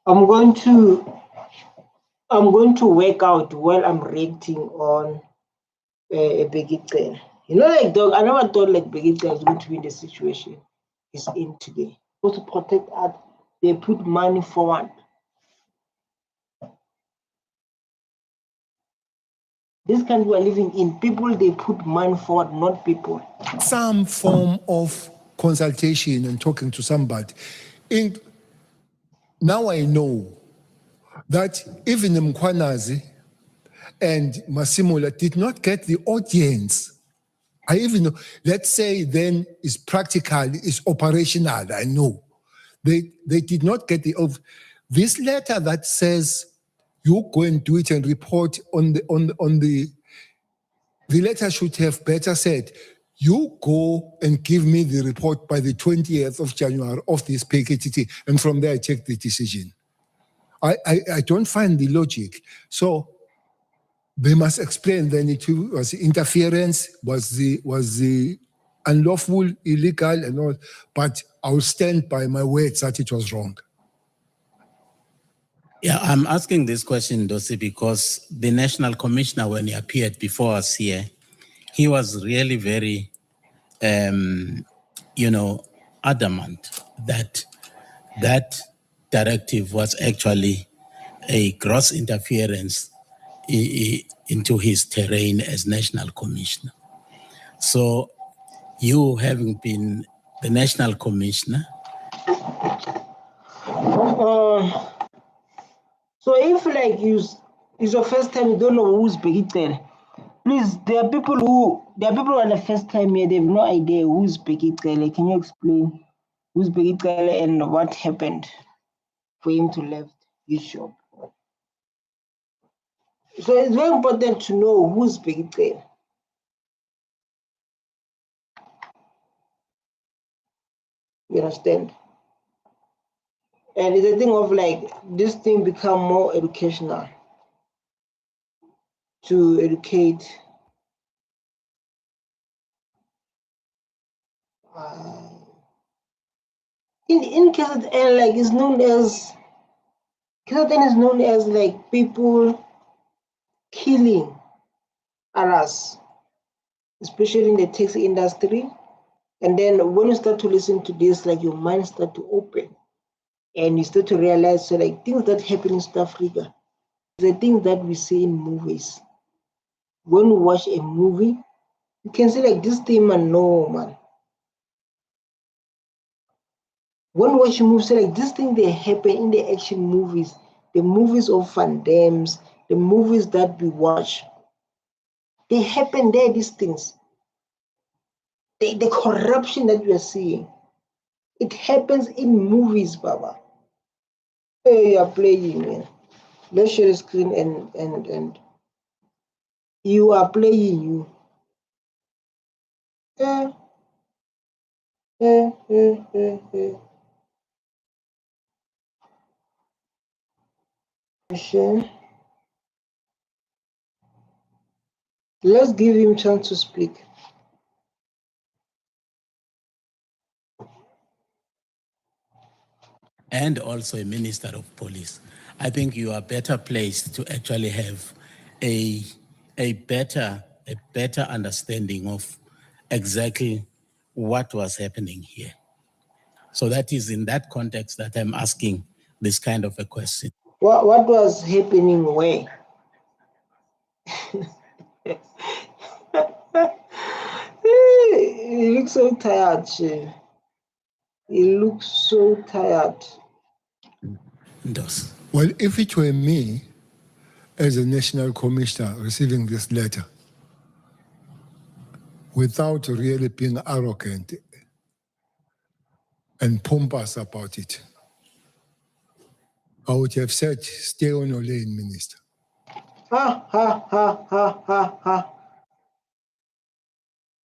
I'm going to work out while I'm reacting on Bheki Cele. You know, like dog, I never thought like Bheki Cele is going to be in the situation he's in today. Supposed to protect art, they put money forward. This country we're living in, people they put money forward, not people. Some form of consultation and talking to somebody. Now I know that even Mkwanazi and Masimula did not get the audience. I even know, let's say then is practical, is operational, I know. They did not get this letter that says you go and do it and report on the letter should have better said, you go and give me the report by the 20th of January of this PGTL, and from there I take the decision. I don't find the logic. So they must explain then it was interference, was the unlawful, illegal and all, but I will stand by my words that it was wrong. Yeah, I'm asking this question, Dosi, because the National Commissioner, when he appeared before us here, he was really very, adamant that that directive was actually a gross interference into his terrain as National Commissioner. So you having been the National Commissioner, so if like it's your first time, you don't know who's Bheki Cele, please, there are people who are the first time here, they have no idea who's Bheki Cele. Can you explain who's Bheki Cele and what happened for him to left his job? So it's very important to know who's Bheki Cele. You understand? And it's a thing of like this thing become more educational to educate in KZN, like is known as KZN is known as like people killing others, especially in the taxi industry. And then when you start to listen to this, like your mind start to open and you start to realize, so like things that happen in South Africa, the things that we see in movies. When we watch a movie, you can see like this thing, man, no, man. When we watch a movie, so like this thing they happen in the action movies, the movies of Van Damme's, the movies that we watch, they happen there, these things. The corruption that we are seeing, it happens in movies, Baba. Hey, you are playing, man. Let's share the screen and you are playing you. Let's give him chance to speak. and also a Minister of Police. I think you are better placed to actually have a better understanding of exactly what was happening here. So that is in that context that I'm asking this kind of a question. What was happening where? He looks so tired, Che. He looks so tired. Dos. Well, if it were me, as a national commissioner receiving this letter, without really being arrogant and pompous about it, I would have said, stay on your lane, Minister. Ha, ha, ha, ha, ha, ha.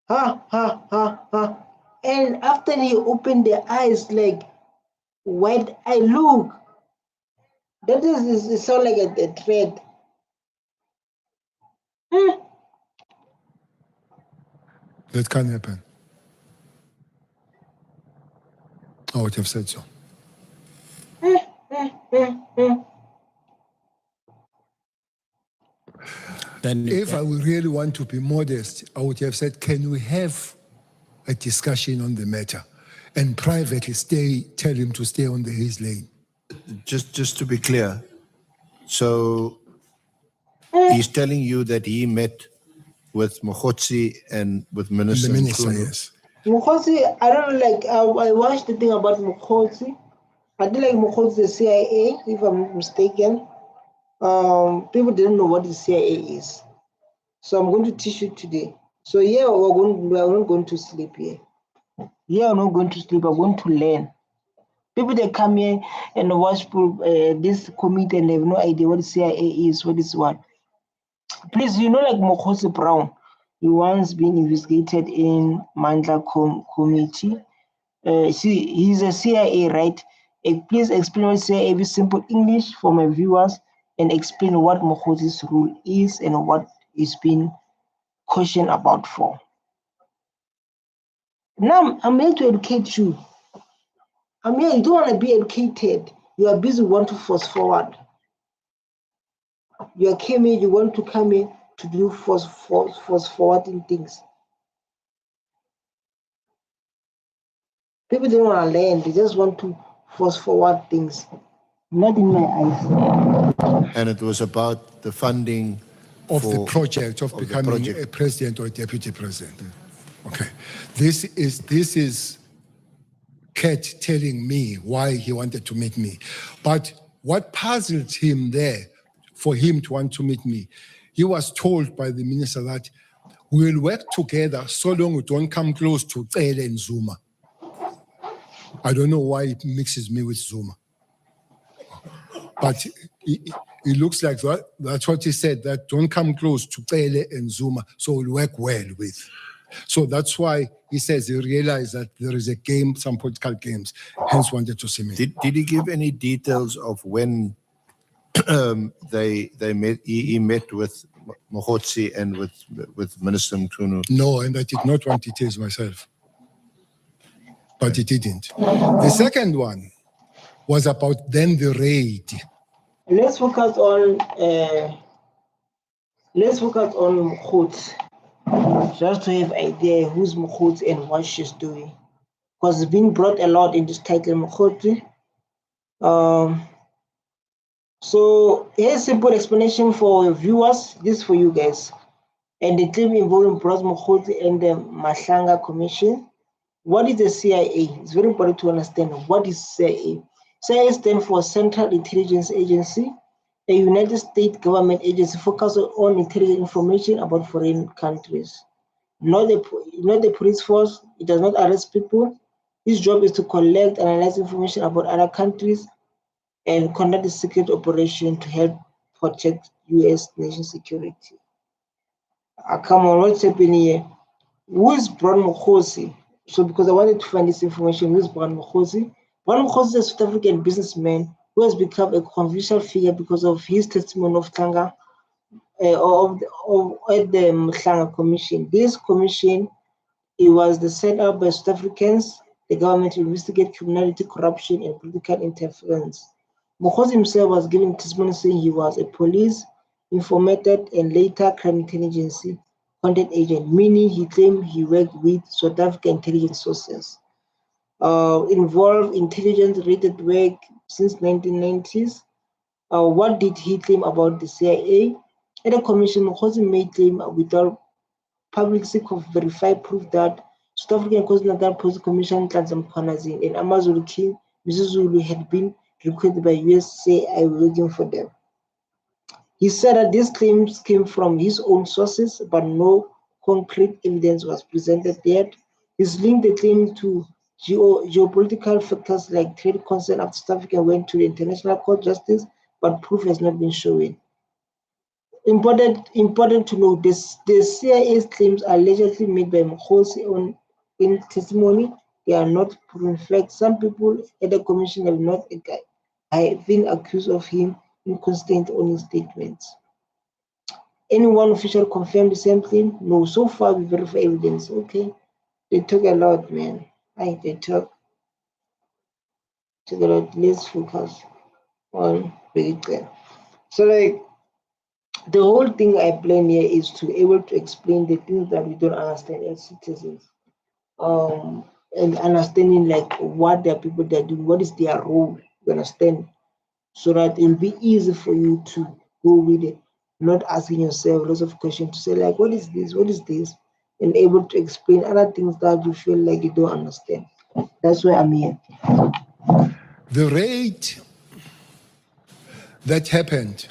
Ha, ha, ha, ha. And after he opened the eyes, like, wide eye, look. That is, it sounds like a threat. That can't happen. I would have said so. Then If I would really want to be modest, I would have said, can we have a discussion on the matter and privately tell him to stay on his lane? Just to be clear, so he's telling you that he met with Mogotsi and with Minister The minister, Mkhunu. yes. Mokgotsi, I don't know, like, I watched the thing about Mokgotsi. I did like Mokgotsi, the CIA, if I'm not mistaken. People didn't know what the CIA is. So I'm going to teach you today. So yeah, we are not going to sleep here. Yeah, we're not going to sleep, we're going to learn. People that come here and watch this committee and they have no idea what the CIA is, what is what. Please, like Mokgotsi Brown, he once been investigated in Mandla committee. He's a CIA, right? Please explain what CIA with simple English for my viewers and explain what Moggotsi's rule is and what is being cautioned about for. Now, I'm here to educate you. I'm here, you don't want to be educated. You are busy want to force forward. You came here, you want to come in to do force forwarding things. People don't want to learn, they just want to force forward things. Not in my eyes. And it was about the funding Of the project of the becoming project. a president or a deputy president. Okay. This is Cat telling me why he wanted to meet me. But what puzzled him there for him to want to meet me, he was told by the minister that we'll work together so long we don't come close to Cele and Zuma. I don't know why it mixes me with Zuma. But it looks like that's what he said, that don't come close to Cele and Zuma, so we'll work well with. So that's why he says he realized that there is a game, some political games, hence wanted to see me. Did he give any details of when they met? He met with Mogotsi and with Minister Mkhunu. No, and I did not want details myself. But he didn't. The second one was about then the raid. Let's focus on Mogotsi, just to have idea who's Mogotsi and what she's doing, because it's been brought a lot in this title, Mogotsi. So here's a simple explanation for viewers. This is for you guys. And the claim involving Bros Mogotsi and the Mahlanga Commission. What is the CIA? It's very important to understand what is CIA. CIA stands for Central Intelligence Agency, a United States government agency focused on intelligence information about foreign countries. Not the police force. It does not arrest people. Its job is to collect and analyze information about other countries and conduct a secret operation to help protect U.S. nation security. Come on, what's happening here? Who is Brown Mogotsi? So because I wanted to find this information, who is Brown Mogotsi? Brown Mogotsi is a South African businessman who has become a controversial figure because of his testimony of Tlanga at the Mahlanga Commission. This commission, it was set up by South Africans, the government, to investigate criminality, corruption, and political interference. Mogotsi himself was given testimony saying he was a police informant and later crime intelligence content agent, meaning he claimed he worked with South African intelligence sources. Involved intelligence-related work since 1990s. What did he claim about the CIA? At the commission, Mogotsi made claim without publicly verified proof that South African Continental Police Commission Nhlanhla and Amazulu King Mrs. had been recruited by US CIA working for them. He said that these claims came from his own sources, but no concrete evidence was presented yet. He's linked the claim to geopolitical factors like trade concern after South Africa went to the International Court of Justice, but proof has not been shown. Important to know this: the CIA's claims are allegedly made by Mogotsi in testimony. They are not proven facts. Some people at the commission have not been accused of him inconsistent on his statements. Anyone official confirmed the same thing? No. So far, we verify evidence. Okay, they talk a lot, man. They talk a lot. Let's focus. on Bheki Cele. So like the whole thing I plan here is to able to explain the things that we don't understand as citizens. And understanding like what the people they're doing, what is their role, you understand? So that it'll be easy for you to go with it, not asking yourself lots of questions to say like what is this, what is this, and able to explain other things that you feel like you don't understand. That's why I'm here. The raid that happened,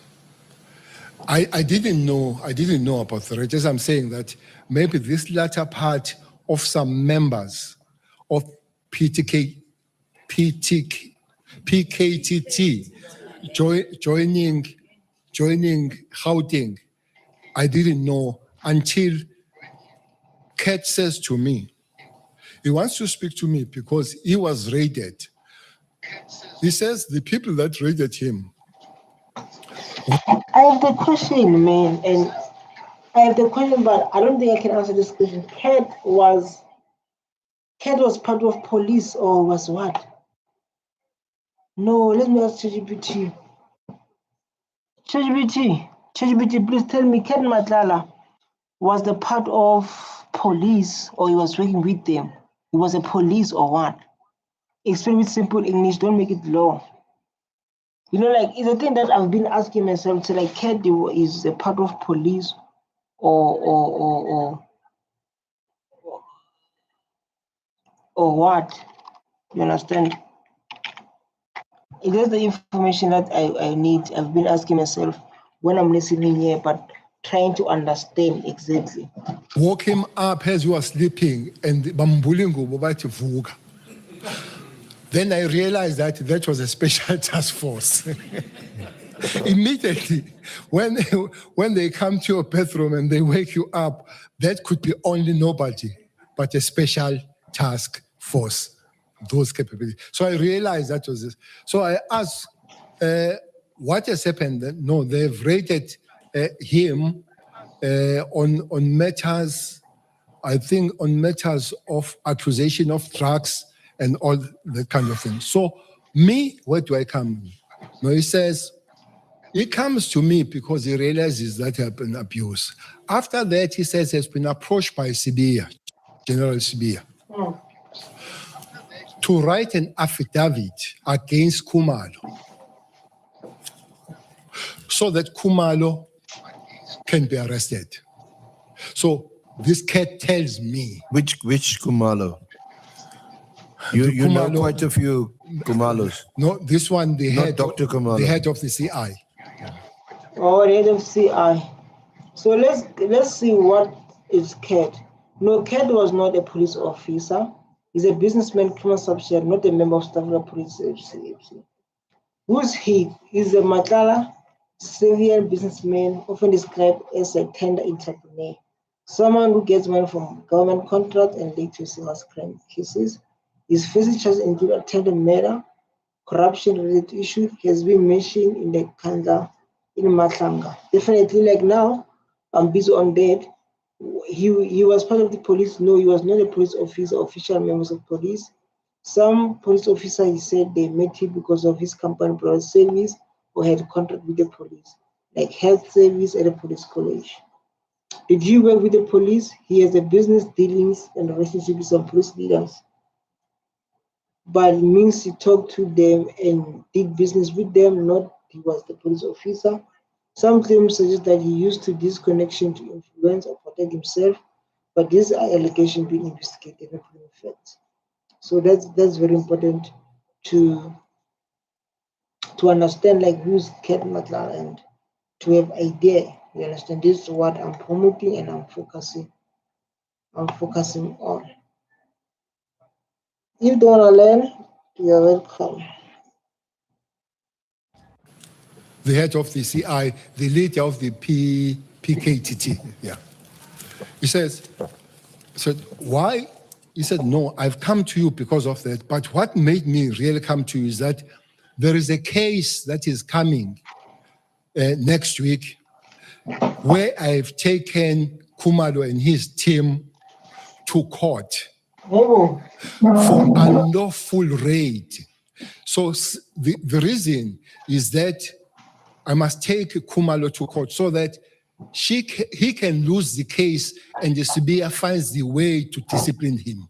I didn't know about the raid. As I'm saying that maybe this latter part of some members of PTK, PTK, PKTT joining Gauteng, I didn't know until Cat says to me, he wants to speak to me because he was raided. He says the people that raided him. I have the question, man, and I have the question, but I don't think I can answer this question. Cat was part of police or was what? No, let me ask ChatGPT. ChatGPT, please tell me, Cat Matala was the part of police or he was working with them? He was a police or what? Explain with simple English, don't make it long. You know, like it's a thing that I've been asking myself. So, like, Cat is a part of police or what? You understand? It is the information that I need. I've been asking myself when I'm listening here, but trying to understand exactly. Woke him up as he was sleeping and bambulingo bobathi vuka. Then I realized that was a special task force. Immediately, when they come to your bathroom and they wake you up, that could be only nobody but a special task force, those capabilities. So I realized that was this. So I asked, what has happened? No, they've rated him on matters, I think on matters of accusation of drugs and all that kind of thing. So me, where do I come? No, he says, he comes to me because he realizes that he has been abused. After that, he says he has been approached by Sibia, General Sibia, to write an affidavit against Kumalo so that Kumalo can be arrested. So this Cat tells me. Which Kumalo? You know Kumalo- quite a few Kumalos. No, this one, the Not head, Dr. Kumalo. the head of the CI. Or the head of CI. So let's see what is Cat. No, Cat was not a police officer. He's a businessman, criminal subsidiary, not a member of staff of the police FC. Who's he? He's a Matala, Syrian businessman, often described as a tender entrepreneur, someone who gets money from government contracts and later sells crime cases. His facing charges include attempted murder, corruption-related issue. He has been mentioned in the Kandla in Matlanga. Definitely, like now, I'm busy on that. He was part of the police. No, he was not a police officer, official members of police. Some police officers, he said, they met him because of his company provided service or had contract with the police, like health service at a police college. Did he work with the police? He has a business dealings and relationship with some police leaders. But it means he talked to them and did business with them, not he was the police officer. Some claims suggest that he used to this connection to influence or protect himself, but these are allegations being investigated and proven facts. So that's very important to understand like who's Cat Matala and to have idea. You understand? This is what I'm promoting and I'm focusing on. If you don't wanna learn, you're welcome. The head of the CI, the leader of the PKTT. Yeah. He says, why? He said, no, I've come to you because of that. But what made me really come to you is that there is a case that is coming next week where I've taken Kumalo and his team to court Oh, for unlawful raid. So the reason is that I must take Khumalo to court so that he can lose the case and the Sibia finds the way to discipline him.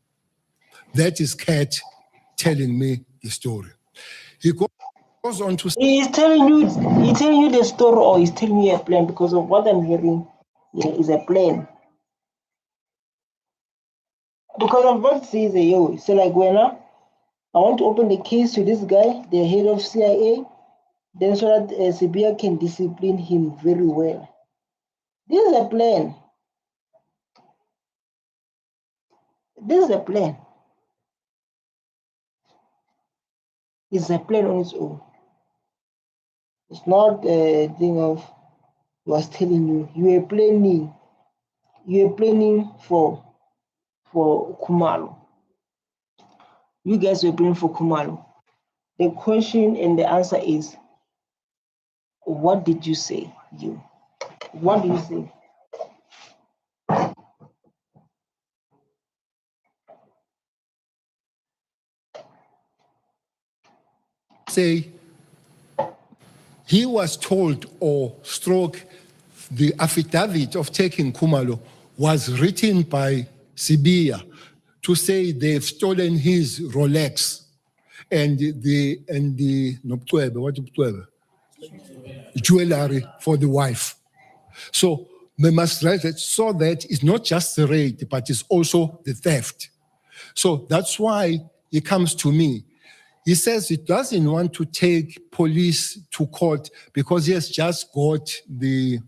That is Cat telling me the story. He goes on to say, He's telling you the story, or he's telling you a plan, because of what I'm hearing here is a plan. Because of what says yo, so like when I want to open the case to this guy, the head of CIA, then so that Sibia can discipline him very well. This is a plan. This is a plan. It's a plan on its own. It's not a thing of was telling you. You are planning. You are planning for Khumalo. You guys were planning for Khumalo. The question and the answer is, what did you say? You. What did you say? he was told or stroke the affidavit of taking Khumalo was written by Sibia to say they've stolen his Rolex and the Nobutwebe, what Nobutwebe? Jewelry for the wife. So they must write it so that it's not just the raid, but it's also the theft. So that's why he comes to me. He says he doesn't want to take police to court because he has just got the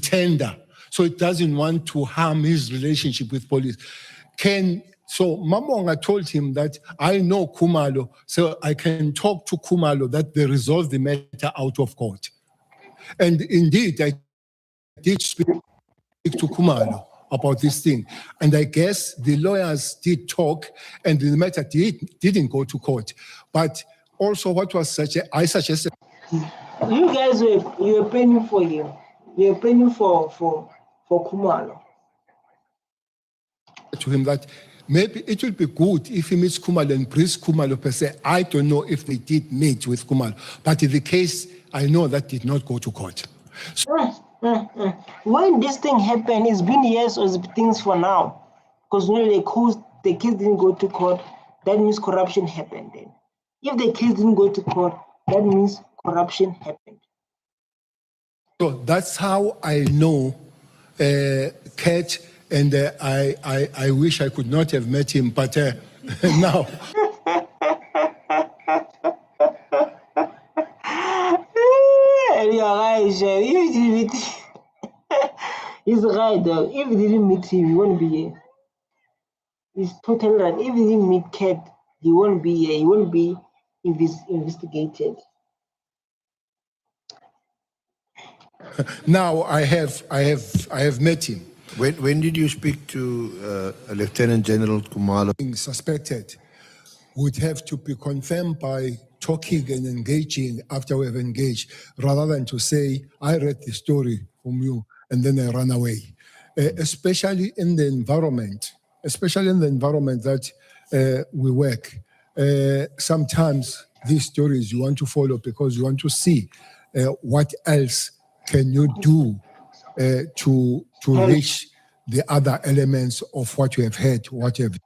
tender. So it doesn't want to harm his relationship with police. So Mamonga told him that I know Khumalo, so I can talk to Khumalo that they resolve the matter out of court. And indeed, I did speak to Khumalo about this thing. And I guess the lawyers did talk and the matter didn't go to court. But also what was I suggested. You guys you were planning for him. You were planning for Khumalo. To him that maybe it would be good if he meets Khumalo and brings Khumalo per se. I don't know if they did meet with Khumalo, but in the case, I know that did not go to court. So, when this thing happened, it's been years or it's things for now. Because the case didn't go to court, that means corruption happened then. If the case didn't go to court, that means corruption happened. So that's how I know Cat, and I wish I could not have met him, but now. You're right, Chef. If you didn't meet him, he's right though. If you didn't meet him, he won't be here. He's totally right. If you didn't meet Cat, he won't be here. He won't be investigated. Now I have met him. When did you speak to Lieutenant General Khumalo? Being suspected would have to be confirmed by talking and engaging after we have engaged, rather than to say, I read the story from you and then I ran away. Especially in the environment that we work. Sometimes these stories you want to follow because you want to see what else can you do to reach the other elements of what you have heard, what you have.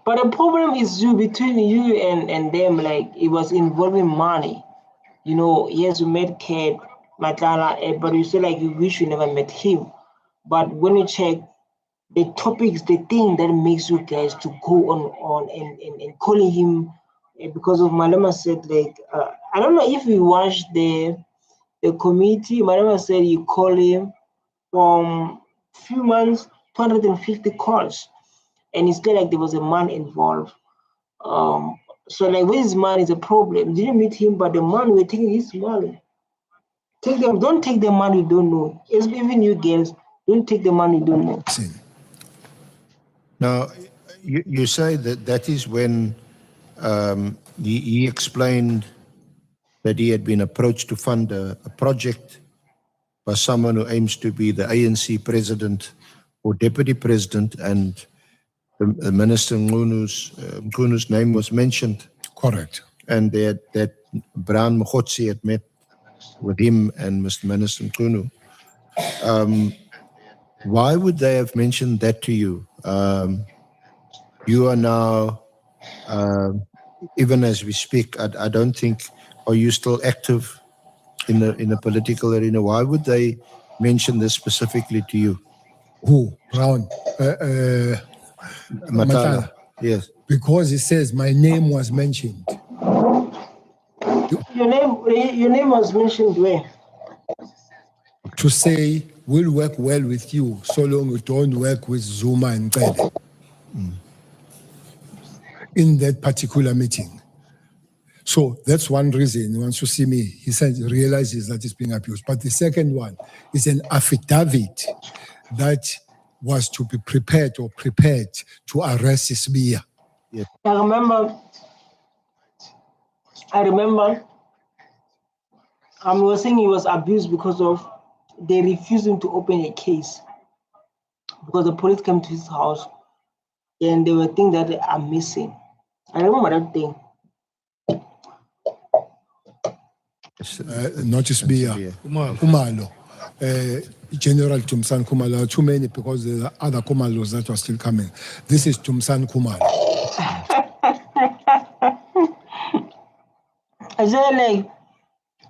But the problem is between you and them, like it was involving money. You know, yes, you met Cat Matala, but you say like you wish you never met him. But when you check the topics, the thing that makes you guys to go on and calling him because of Malema said like I don't know if you watched the committee. Malema said you call him from few months, 250 calls. And it's clear like there was a man involved. So like with his man is a problem. Didn't meet him, but the man we're taking his money. Don't take the money you don't know. Even you girls, don't take the money you don't know. Now, you say that is when he explained that he had been approached to fund a project by someone who aims to be the ANC president or deputy president, and the Minister Ngunu's name was mentioned. Correct. and that Brown Mkhotsi had met with him and Mr. Minister Mkhunu. Why would they have mentioned that to you? You are now, even as we speak, I don't think, are you still active in the political arena? Why would they mention this specifically to you? Who? Brown? Matala. Matala. Yes. Because he says my name was mentioned. Your name was mentioned where? To say we'll work well with you so long you don't work with Zuma and Cele. In that particular meeting. So that's one reason. Once you see me, he said he realizes that it's being abused. But the second one is an affidavit that was to be prepared to arrest Sibia. I remember. We were saying he was abused because of they refused him to open a case because the police came to his house and they were things that are missing. I remember that thing. Not Sibia, Kumalo. General Tumsan Kumalo, too many because there are other Kumalos that are still coming. This is Tumsan Kumalo. I said, like,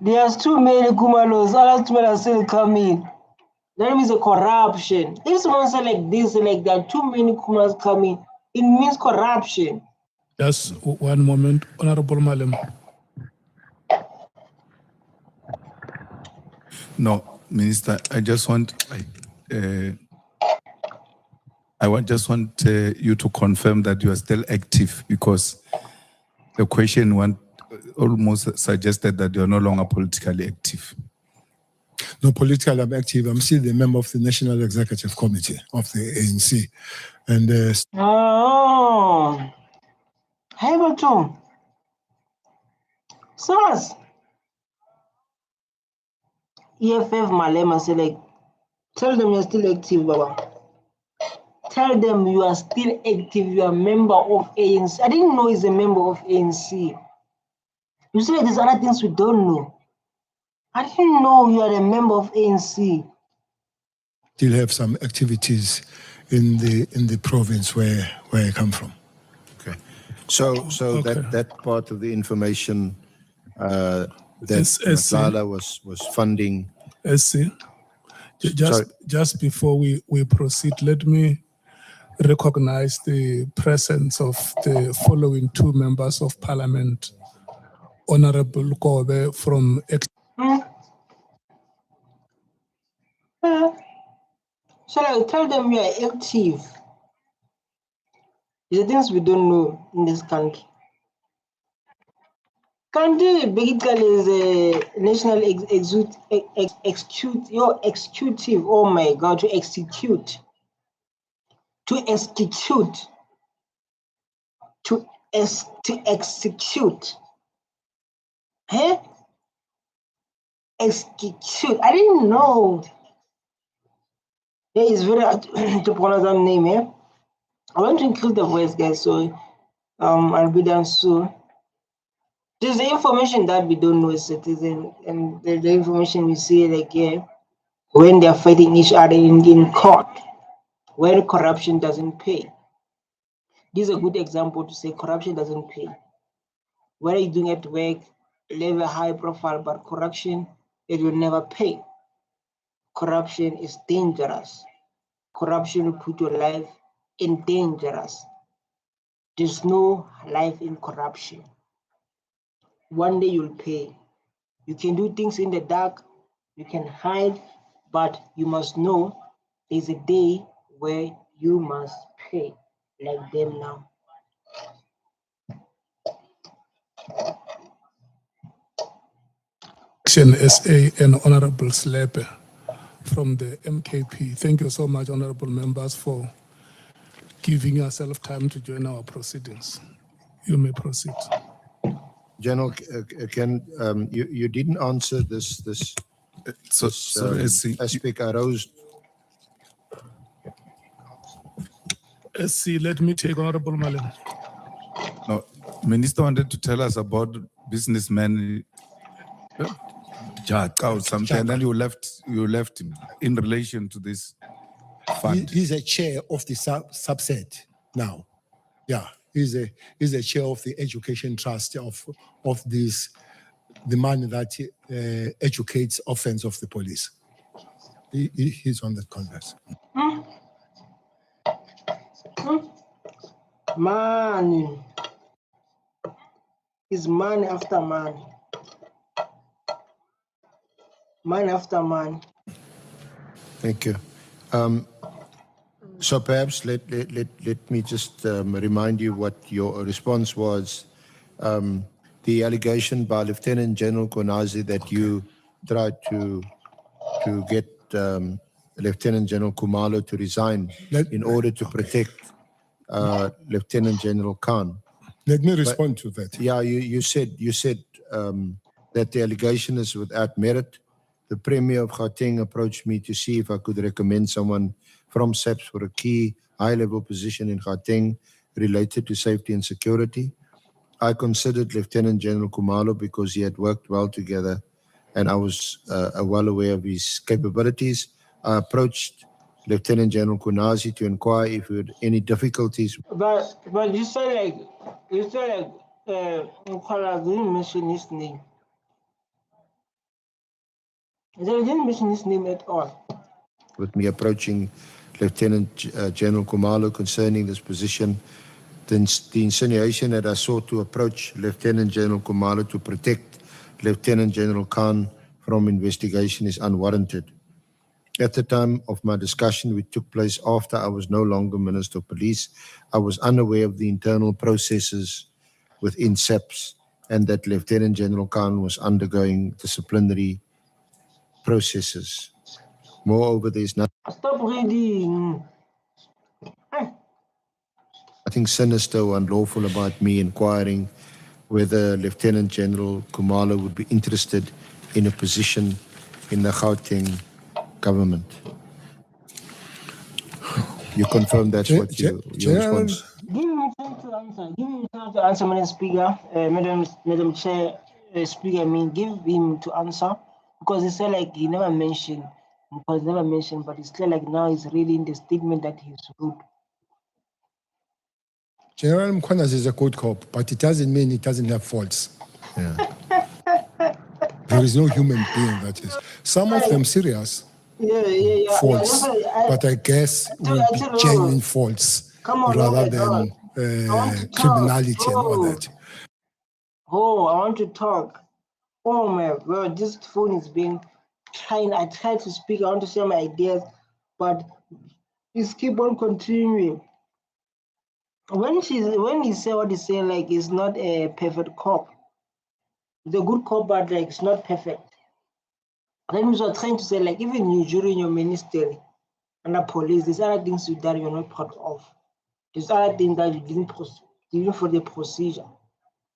there's too many Kumalos, others too many are still coming. That means a corruption. If someone said like this, like there are too many Kumalos coming, it means corruption. Just one moment, Honorable Malema. No, Minister, I just want you to confirm that you are still active, because the question almost suggested that you are no longer politically active. No, politically I'm active. I'm still the member of the National Executive Committee of the ANC. And Hamilton. SARS. EFF Malema said, like, tell them you're still active, Baba. Tell them you are still active, you are a member of ANC. I didn't know he's a member of ANC. You say there's other things we don't know. I didn't know you are a member of ANC. still have some activities in the province where I come from. Okay. So that part of the information that Matala was funding. SC, just before we proceed, let me recognize the presence of the following two members of parliament. Honorable Kobe from So I tell them you are active. There are things we don't know in this country. Bheki Cele is a national executive. Oh my God, to execute. Huh? Execute. I didn't know. It's very hard to pronounce that name, eh? I want to include the voice, guys, so I'll be done soon. There's the information that we don't know as citizens, and the information we see, like, yeah, when they're fighting each other in court, when corruption doesn't pay. This is a good example to say corruption doesn't pay. What are you doing at work? Live a high profile, but corruption, it will never pay. Corruption is dangerous. Corruption will put your life in danger. There's no life in corruption. One day you'll pay. You can do things in the dark, you can hide, but you must know there's a day where you must pay, like them now. SA and Honorable Slepe from the MKP. Thank you so much, honorable members, for giving yourself time to join our proceedings. You may proceed. General, you didn't answer this aspect arose. SC, let me take Honorable Malema. No, Minister wanted to tell us about businessman Jaka or something, and then you left him in relation to this fund. He's a chair of the subset now. Yeah, he's a chair of the education trust of this, the man that educates offense of the police. He's on that converse. Money. It's money after money. Money after money. Thank you. So perhaps let me just remind you what your response was. The allegation by Lieutenant General Konazi that you tried to get Lieutenant General Kumalo to resign in order to protect Lieutenant General Khan. Let me respond to that. Yeah, you said that the allegation is without merit. The Premier of Gauteng approached me to see if I could recommend someone from SAPS for a key high-level position in Gauteng related to safety and security. I considered Lieutenant General Kumalo because he had worked well together and I was well aware of his capabilities. I approached Lieutenant General Kunazi to inquire if he had any difficulties. But you say Nkola didn't mention his name. They didn't mention his name at all. With me approaching Lieutenant General Kumalo concerning this position, the insinuation that I sought to approach Lieutenant General Kumalo to protect Lieutenant General Khan from investigation is unwarranted. At the time of my discussion, which took place after I was no longer Minister of Police, I was unaware of the internal processes within SAPS and that Lieutenant General Khan was undergoing disciplinary processes. Moreover, there is Stop reading. nothing sinister or unlawful about me inquiring whether Lieutenant General Kumalo would be interested in a position in the Gauteng government. You confirm that's what your response? Give me time to answer. Give me time to answer, Madam Speaker. Madam Chair, Speaker. I mean, give him to answer because he said like he never mentioned. Because never mentioned, but it's clear like now he's reading the statement that he's wrote. General Mkwanas is a good cop, but it doesn't mean he doesn't have faults. Yeah. There is no human being that is. Some of them serious Yeah. faults, but I guess will be genuine faults rather than criminality and all that. Oh, I want to talk. Oh my God, this phone is being trying. I try to speak. I want to share my ideas, but just keep on continuing. When he say what he say, like he's not a perfect cop. He's a good cop, but like it's not perfect. That means you're trying to say like even you during your ministry under police, there's other things that you're not part of. There's other things that you didn't for the procedure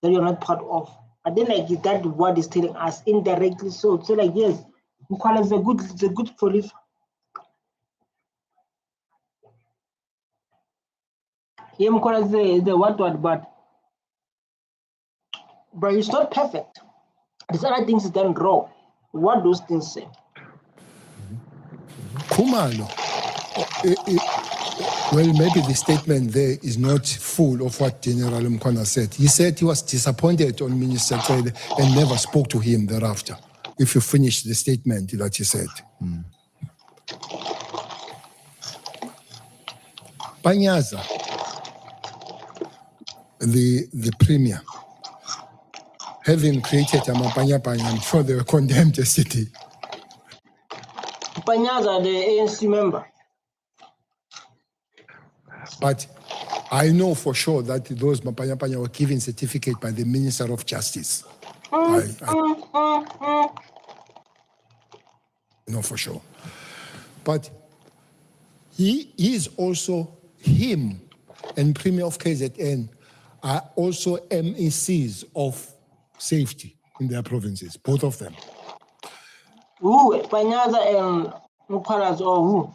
that you're not part of. And then like that what is telling us indirectly. So like yes, Nkwala is a good police. Yeah, Nkwala is the what, but it's not perfect. There's other things that done wrong. What those things say? Kumalo, well, maybe the statement there is not full of what General Mkwana said. He said he was disappointed on Minister Cele and never spoke to him thereafter, if you finish the statement that he said. Panyaza, the premier, having created a Mapanya, I'm sure they were condemned yesterday. Panyaza, the ANC member. But I know for sure that those Mapanya were given certificate by the Minister of Justice. I know for sure. But he is also, him and Premier of KZN are also MECs of safety in their provinces, both of them. Who? Panyaza and Mkwanazi or who?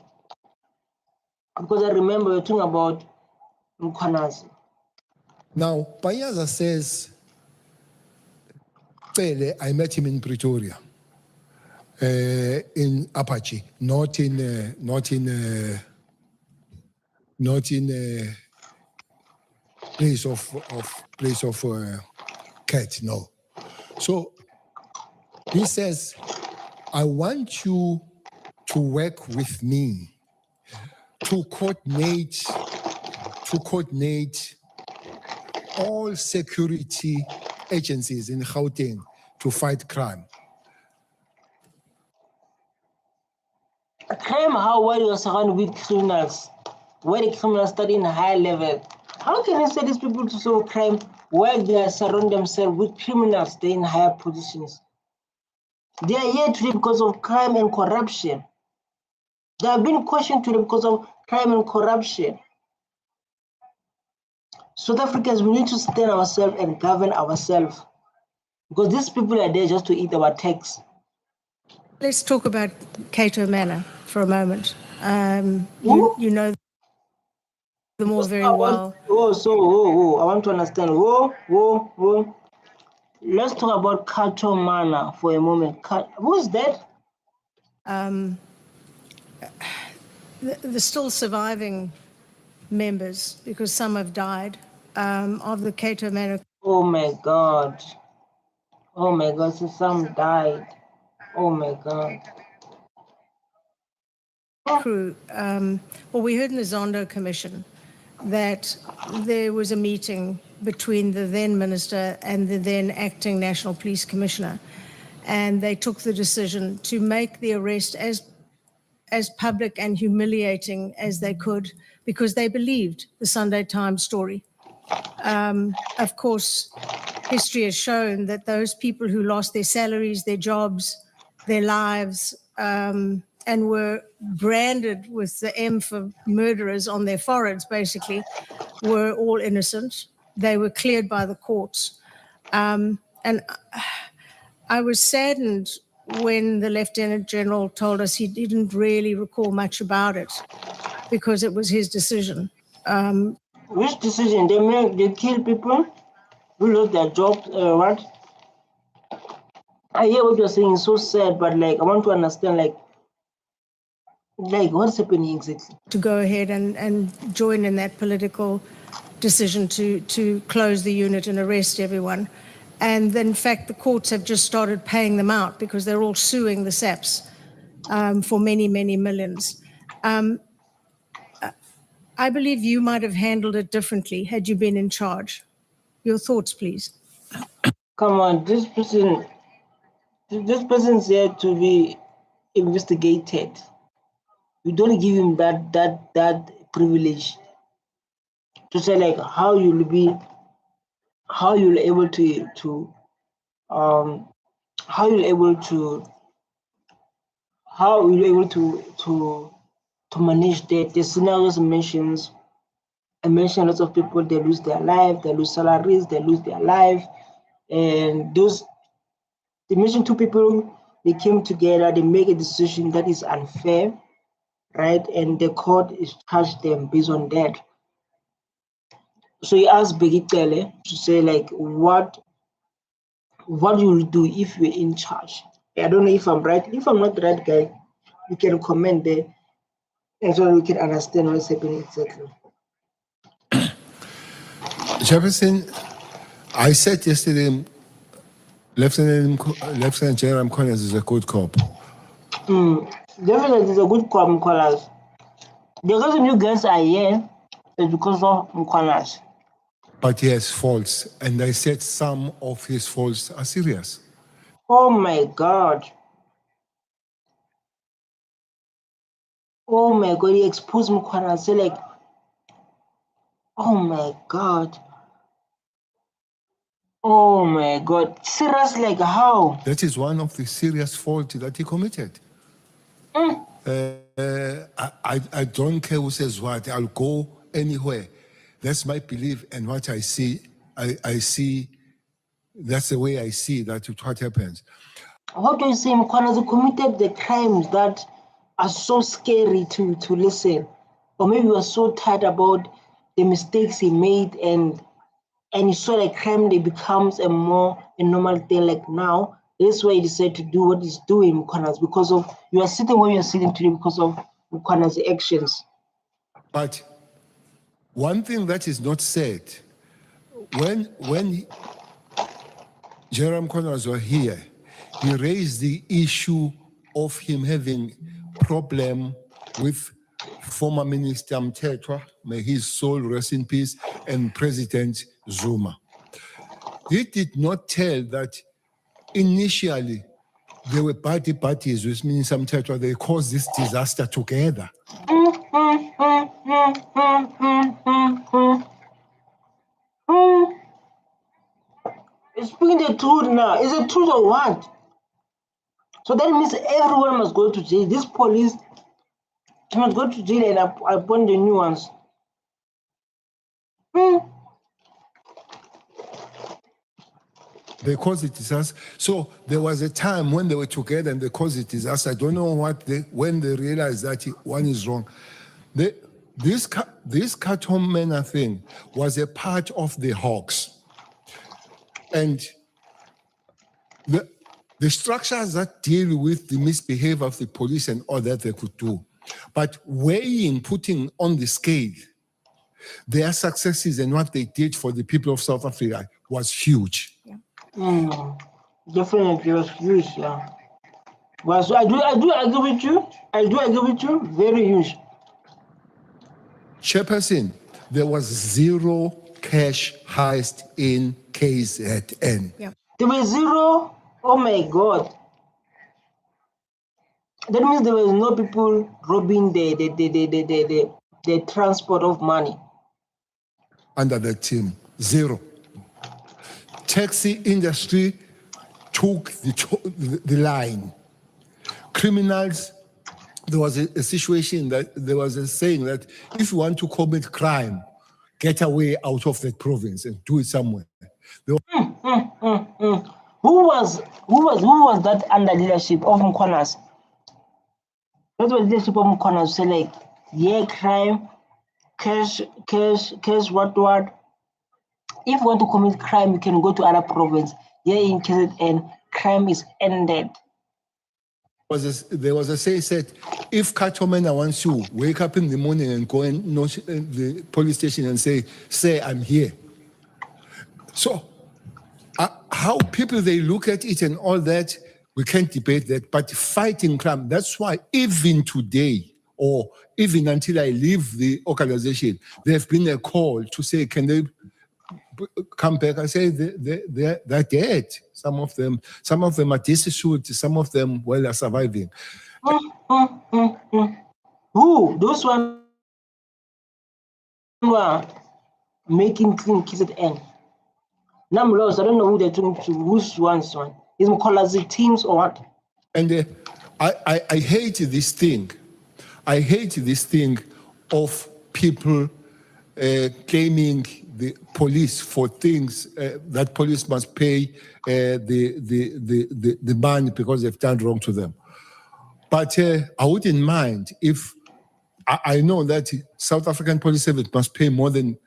Because I remember you're talking about Mkwanazi. Now, Panyaza says, Cele, I met him in Pretoria, in Apache, not in place of Cat. No. So he says, I want you to work with me to coordinate all security agencies in Gauteng to fight crime. Crime, how well you are surrounded with criminals, where the criminals study in a high level. How can you say these people to solve crime while they surround themselves with criminals, they're in higher positions? They are here today because of crime and corruption. They have been questioned today because of crime and corruption. South Africans, we need to stand ourselves and govern ourselves, because these people are there just to eat our tax. Let's talk about Cat Matala for a moment. You know them all very well. I want to understand. Let's talk about Cat Matala for a moment. Who's that? The still surviving members, because some have died, of the Cat Matala Oh my God. Oh my God, so some died. Oh my God. crew. Well, we heard in the Zondo Commission that there was a meeting between the then minister and the then acting National Police Commissioner, and they took the decision to make the arrest as public and humiliating as they could, because they believed the Sunday Times story. Of course, history has shown that those people who lost their salaries, their jobs, their lives, and were branded with the M for murderers on their foreheads, basically, were all innocent. They were cleared by the courts. And I was saddened when the Lieutenant General told us he didn't really recall much about it, because it was his decision. Which decision? They kill people who lose their jobs, what? I hear what you're saying, it's so sad, but like I want to understand like what's happening exactly. To go ahead and join in that political decision to close the unit and arrest everyone. And then, in fact, the courts have just started paying them out, because they're all suing the SAPs for many, many millions. I believe you might have handled it differently had you been in charge. Your thoughts, please. Come on, this person's here to be investigated. You don't give him that privilege to say like how you'll able to manage the scenarios mentions. I mentioned lots of people, they lose their life, they lose salaries, they lose their life, and they mentioned two people, they came together, they make a decision that is unfair, right? And the court is charged them based on that. So he asked Bheki Cele to say like what you will do if you're in charge. I don't know if I'm right. If I'm not the right guy, you can comment there, and so we can understand what's happening exactly. Jefferson, I said yesterday, Lieutenant General Mkhwanazi is a good cop. Definitely, is a good cop, Mkhwanazi. The reason you guys are here is because of Mkhwanazi. But he has faults, and I said some of his faults are serious. Oh my God. Oh my God, he exposed Mkhwanazi like, oh my God. Oh my God. Serious, like how? That is one of the serious faults that he committed. I don't care who says what. I'll go anywhere. That's my belief, and what I see, I see. That's the way I see that what happens. How do you say Mkhwanazi committed the crimes that are so scary to listen? Or maybe we are so tired about the mistakes he made and and he saw like crime day becomes a normal thing. Like now, that's why he decided to do what he's doing, Mkhwanazi, because of you are sitting where you are sitting today because of Mkhwanazi's actions. But one thing that is not said, when Jerome Mkhwanazi was here, he raised the issue of him having problem with former Minister Mthethwa, may his soul rest in peace, and President Zuma. He did not tell that initially there were parties with Minister Mthethwa, they caused this disaster together. Speaking the truth now, is it truth or what? So that means everyone must go to jail. This police must go to jail and appoint the new ones. They caused a disaster. So there was a time when they were together and they caused a disaster. I don't know when they realized that one is wrong. This Katomena thing was a part of the Hawks. And the structures that deal with the misbehavior of the police and all that they could do. But weighing, putting on the scale, their successes and what they did for the people of South Africa was huge. Yeah. Definitely was huge, yeah. Well, so I do agree with you. I do agree with you. Very huge. Chairperson, there was zero cash heist in KZN. Yeah. There were zero. Oh my God. That means there was no people robbing the transport of money. Under the team, zero. Taxi industry took the line. Criminals, there was a situation that there was a saying that if you want to commit crime, get away out of that province and do it somewhere. Who was that under leadership of Mkhwanazi? That was leadership of Mkhwanazi. Say like, yeah, crime, cash, what? If you want to commit crime, you can go to other province. Yeah, in KZN, crime is ended. There was a say said, if Katomena wants you, wake up in the morning and go and knock the police station and say, I'm here. So how people, they look at it and all that, we can't debate that, but fighting crime, that's why even today, or even until I leave the organization, there's been a call to say, can they come back? I say they're dead. Some of them are destitute, some of them, well, are surviving. Who? Those ones who are making clean KZN. Now I'm lost. I don't know who they're talking to. Who's one? Is Mkhwanazi teams or what? And I hate this thing. I hate this thing of people claiming the police for things that police must pay the money because they've done wrong to them. But I wouldn't mind if I know that South African Police Service must pay more than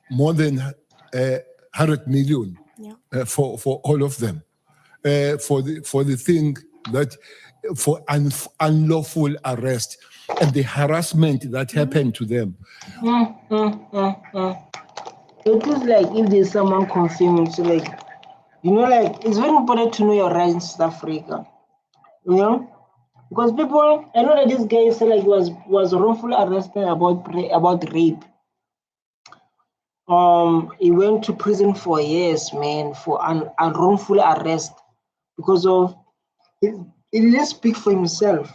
100 million for all of them for the thing that for unlawful arrest and the harassment that happened to them. It is like if there's someone confirming, so like, like it's very important to know your rights in South Africa, because people, I know that this guy said like was wrongfully arrested about rape. He went to prison for years, man, for an wrongful arrest because of it didn't speak for himself.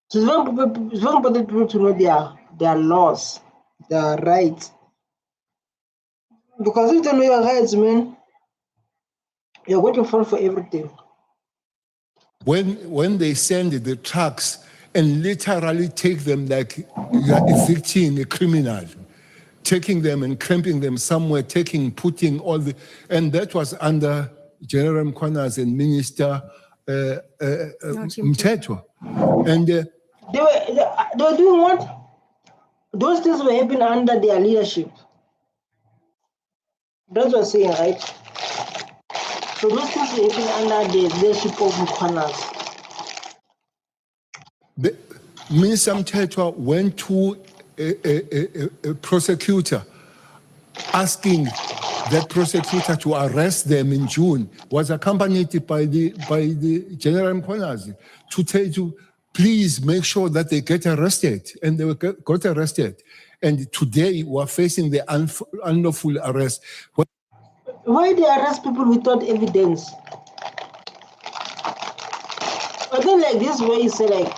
So it's very important people to know their laws, their rights. Because if you don't know your rights, man, you're going to fall for everything. When they send the trucks and literally take them like you are evicting a criminal, taking them and cramping them somewhere, putting all the, and that was under General Mkhwanazi and Minister Mthethwa. And they were doing what? Those things were happening under their leadership. That's what I'm saying, right? So those things were happening under the leadership of Mkhwanazi. The Minister Mthethwa went to a prosecutor asking that prosecutor to arrest them in June, was accompanied by the General Mkhwanazi to tell you, please make sure that they get arrested. And they got arrested. And today we're facing the unlawful arrest. Why they arrest people without evidence? But then like this way you say like,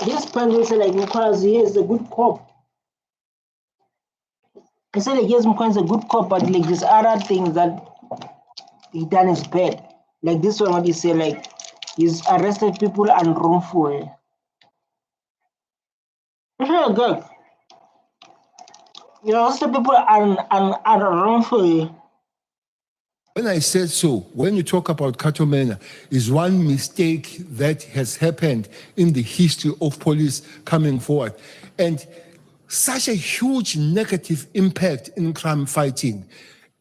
this point will say like Mkhwanazi is a good cop. He said like yes, Mkhwanazi is a good cop, but like these other things that he done is bad. Like this one, what you say like he's arrested people unwrongfully. Yeah, good. You arrested people unwrongfully. When I said so, when you talk about Katomena, is one mistake that has happened in the history of police coming forward. And such a huge negative impact in crime fighting.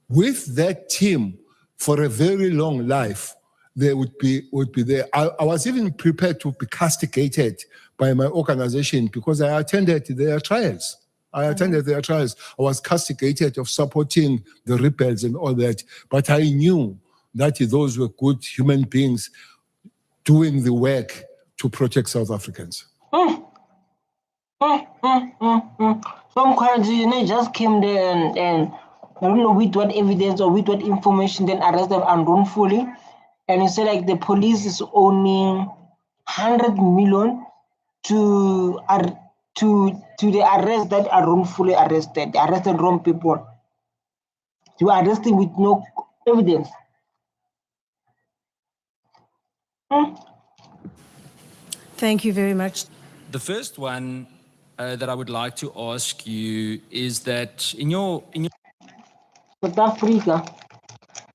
With that team, for a very long life, they would be there. I was even prepared to be castigated by my organization because I attended their trials. I was castigated of supporting the rebels and all that. But I knew that those were good human beings doing the work to protect South Africans. Some Mkhwanazi, just came there and I don't know with what evidence or with what information, then arrest them unwrongfully. And you say like the police is owning 100 million to the arrest that are wrongfully arrested. They arrested wrong people. You are arresting with no evidence. Thank you very much. The first one that I would like to ask you is that in your South Africa,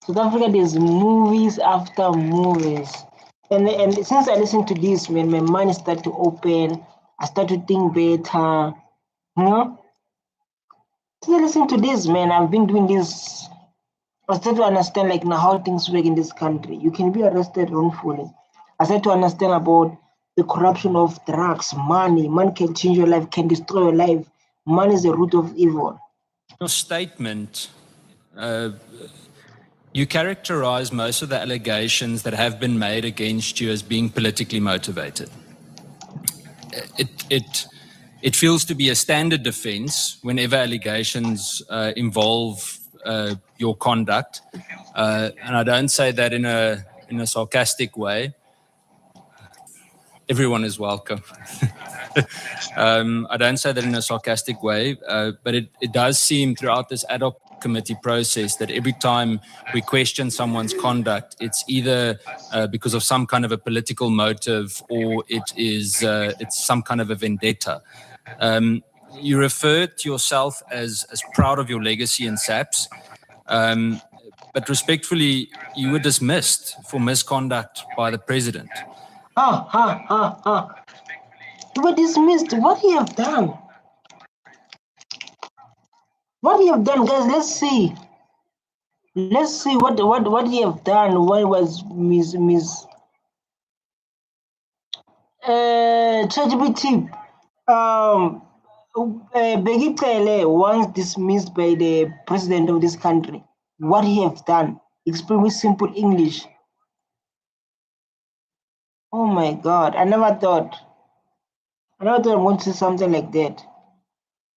there's movies after movies. And since I listened to this, man, my mind started to open. I started to think better. You know? Since I listened to this, man, I've been doing this. I started to understand like now how things work in this country. You can be arrested wrongfully. I started to understand about the corruption of drugs, money. Money can change your life, can destroy your life. Money is the root of evil. your statement, you characterize most of the allegations that have been made against you as being politically motivated. It feels to be a standard defense whenever allegations involve your conduct, and I don't say that in a sarcastic way. Everyone is welcome. I don't say that in a sarcastic way, but it does seem throughout this ad hoc committee process that every time we question someone's conduct, it's either because of some kind of a political motive or it's some kind of a vendetta. You refer to yourself as proud of your legacy in SAPS, but respectfully, you were dismissed for misconduct by the president. You were dismissed. What you have done? What you have done, guys? Let's see. Let's see what you have done. What was ChatGPT? Bheki Cele once dismissed by the president of this country. What he have done? Explain with simple English. Oh my God! I never thought I was going to say something like that.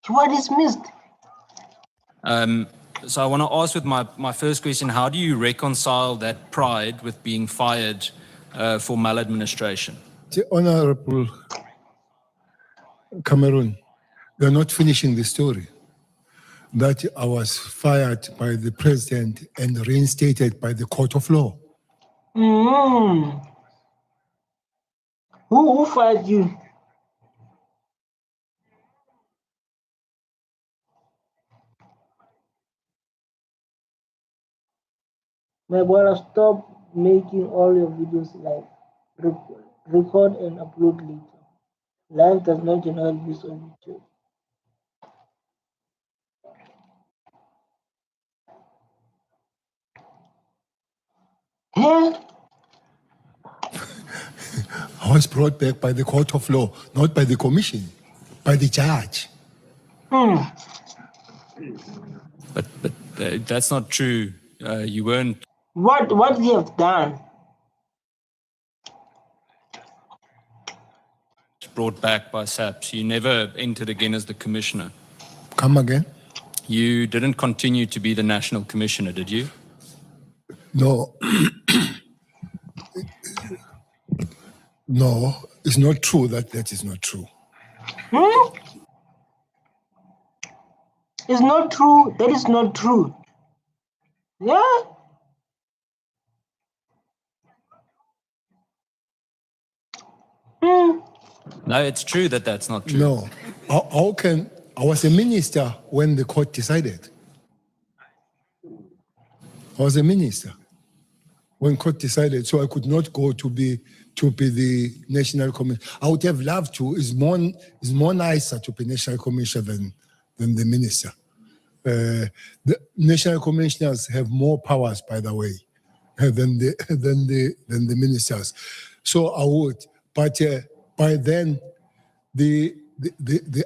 You were dismissed. So I want to ask with my first question, how do you reconcile that pride with being fired for maladministration? The Honorable Cameroon, they're not finishing the story. That I was fired by the president and reinstated by the court of law. Who fired you? My brother, stop making all your videos live. Record and upload later. Live does not generate views on YouTube. Yeah. I was brought back by the court of law, not by the commission, by the judge. But that's not true. You weren't What you have done? brought back by SAPS. You never entered again as the commissioner. Come again? You didn't continue to be the national commissioner, did you? No. No, it's not true. That is not true. It's not true. That is not true. Yeah. No, it's true that that's not true. No. How can I was a minister when the court decided? I was a minister when court decided, so I could not go to be the national commissioner. I would have loved to. It's more nicer to be national commissioner than the minister. The national commissioners have more powers, by the way, than the ministers. So I would, but by then, the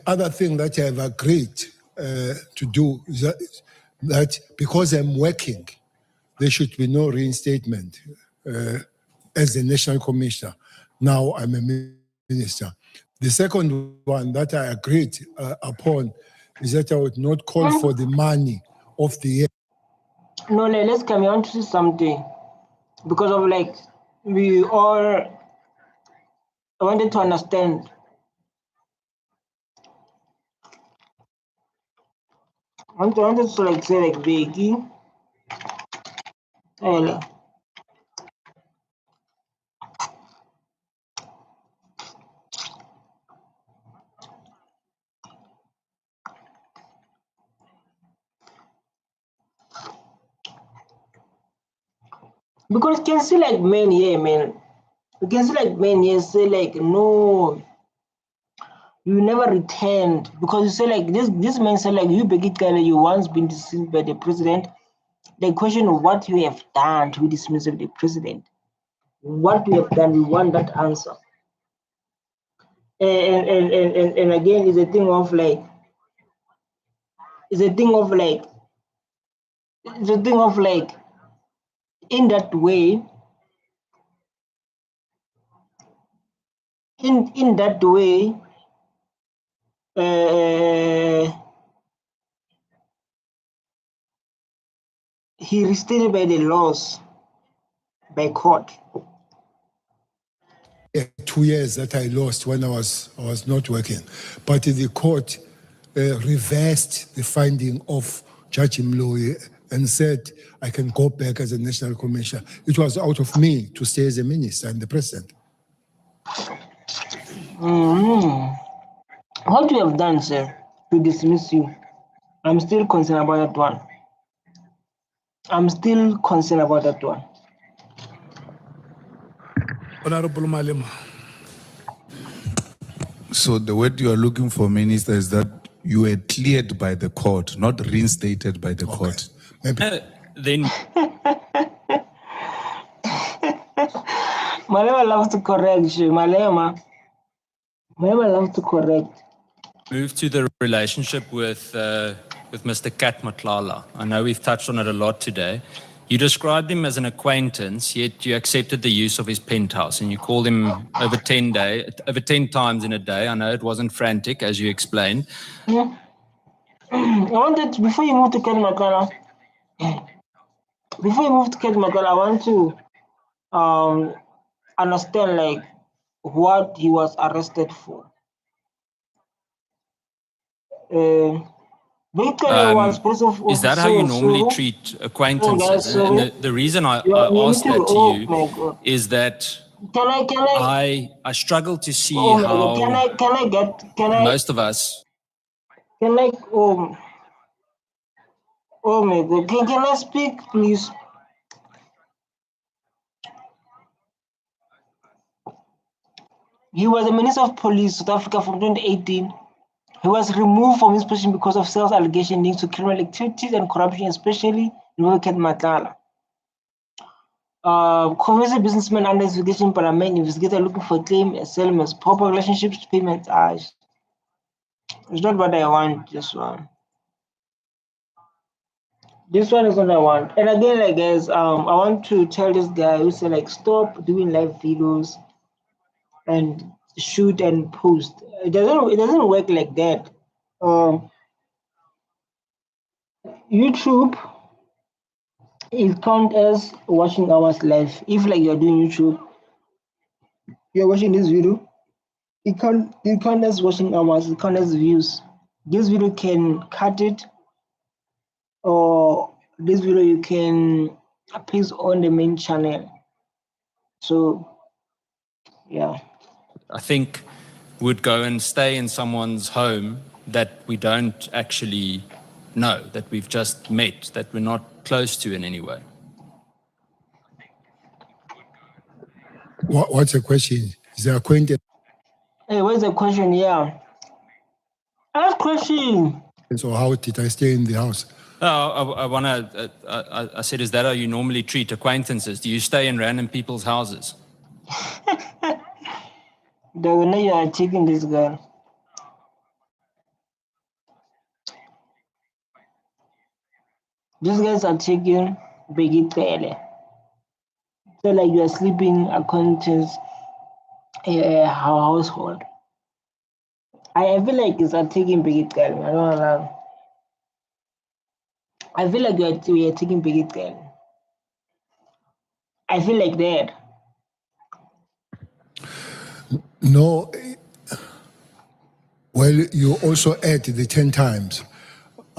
other thing that I've agreed to do is that because I'm working, there should be no reinstatement as a national commissioner. Now I'm a minister. The second one that I agreed upon is that I would not call for the money of the year. No, let's come on to something. Because of like, we all wanted to understand. I wanted to like say like Bheki Cele. Because you can see like men here, man. You can see like men here say like, no, you never returned. Because you say like, this man said like, you Bheki Cele, you once been dismissed by the president. The question of what you have done to be dismissed by the president. What you have done, we want that answer. And again, it's a thing of like, in that way, he restated by the laws by court. 2 years that I lost when I was not working, but the court reversed the finding of Judge Mloyi and said I can go back as a national commissioner. It was out of me to stay as a minister and the president. What you have done, sir, to dismiss you, I'm still concerned about that one. Honorable Malema. So the word you are looking for, Minister, is that you were cleared by the court, not reinstated by the court. Then Malema loves to correct you. Malema loves to correct. move to the relationship with Mr. Cat Matala. I know we've touched on it a lot today. You described him as an acquaintance, yet you accepted the use of his penthouse, and you called him over 10 times in a day. I know it wasn't frantic, as you explained. Yeah. I wanted, before you move to Cat Matala, I want to understand like what he was arrested for. Bheki Cele was person of Is that how you normally treat acquaintances? And the reason I asked that to you is that I struggle to see how most of us. Oh my God! Can I speak, please? He was the Minister of Police, South Africa, from 2018. He was removed from his position because of sales allegations linked to criminal activities and corruption, especially in Cat Matala. Convincing businessman under investigation, Parliament investigator looking for claim settlements, proper relationships, payments. It's not what I want. This one. This one is what I want. And again, like guys, I want to tell this guy who said like stop doing live videos and shoot and post. It doesn't work like that. YouTube it count as watching hours live. If like you're doing YouTube, you're watching this video, it count as watching hours, it count as views. This video can cut it, or this video you can paste on the main channel. So yeah. I think would go and stay in someone's home that we don't actually know, that we've just met, that we're not close to in any way. What's the question? Is there acquaintance Hey, what's the question? Yeah. Ask question. or how did I stay in the house? I said, is that how you normally treat acquaintances? Do you stay in random people's houses? They will know you are taking this girl. These guys are taking Bheki Cele. So like you are sleeping acquaintance household. I feel like it's taking Bheki Cele. I don't know. I feel like we are taking Bheki Cele. I feel like that. No. Well, you also add the 10 times.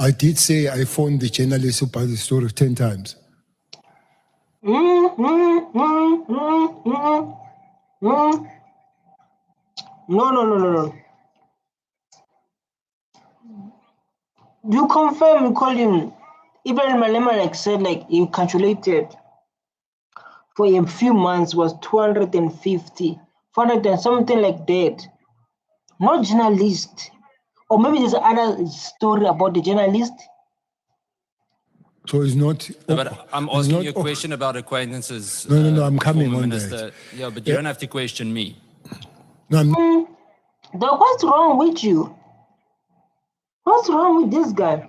I did say I phoned the journalist about the story 10 times. No. You confirm you called him. Julius Malema like said like he calculated for a few months was 250, 400 and something like that. Not journalist. Or maybe there's another story about the journalist. So it's not. No, but I'm asking you a question about acquaintances. No, I'm coming former on minister. that. Yeah, but you don't have to question me. No, What's wrong with you? What's wrong with this guy?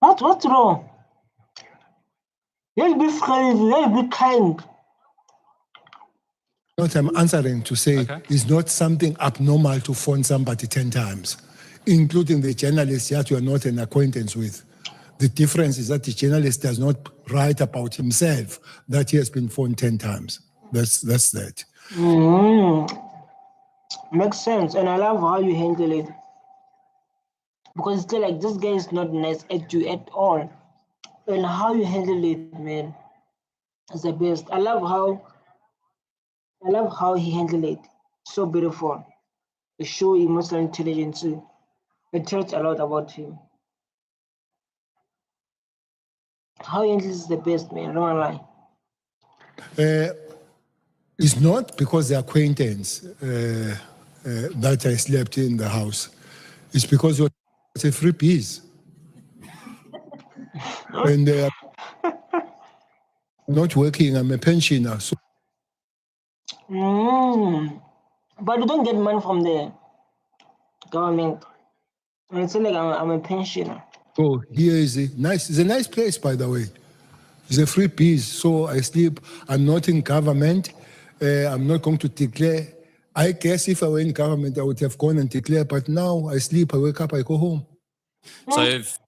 What's wrong? Let's be friendly, let's be kind. what I'm answering to say is not something abnormal to phone somebody 10 times, including the journalist that you are not an acquaintance with. The difference is that the journalist does not write about himself that he has been phoned 10 times. That's that. Makes sense, and I love how you handle it. Because it's still like this guy is not nice at you at all. And how you handle it, man, is the best. I love how he handled it. So beautiful. It shows emotional intelligence too. It tells a lot about him. How he handles is the best, man. I don't wanna lie. It's not because the acquaintance that I slept in the house. It's because it's a free piece. And not working, I'm a pensioner. So But you don't get money from the government. And it's like I'm a pensioner. So here is it's a nice place, by the way. It's a free piece. So I sleep. I'm not in government. I'm not going to declare. I guess if I were in government, I would have gone and declared. But now I sleep, I wake up, I go home. So if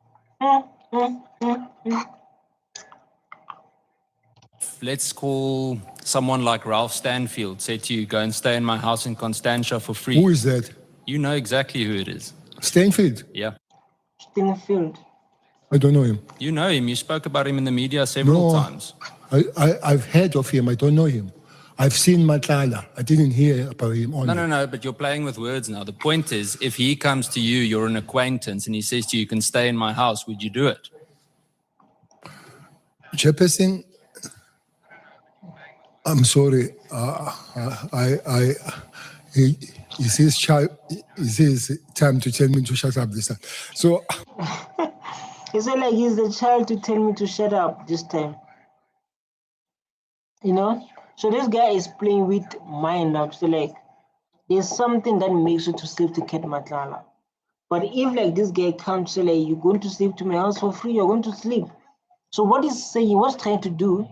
let's call someone like Ralph Stanfield said to you, go and stay in my house in Constantia for free. Who is that? You know exactly who it is. Stanfield? Yeah. Stanfield. I don't know him. You know him. You spoke about him in the media several times. I've heard of him. I don't know him. I've seen Matala. I didn't hear about him. No, but you're playing with words now. The point is, if he comes to you, you're an acquaintance, and he says to you, you can stay in my house, would you do it? Chairperson, I'm sorry. It's his time to tell me to shut up this time. So He said like he's the child to tell me to shut up this time. You know? So this guy is playing with mind now. So like there's something that makes you to sleep to Cat Matala. But if like this guy comes say like you're going to sleep to my house for free, you're going to sleep. So what he's saying, what's trying to do,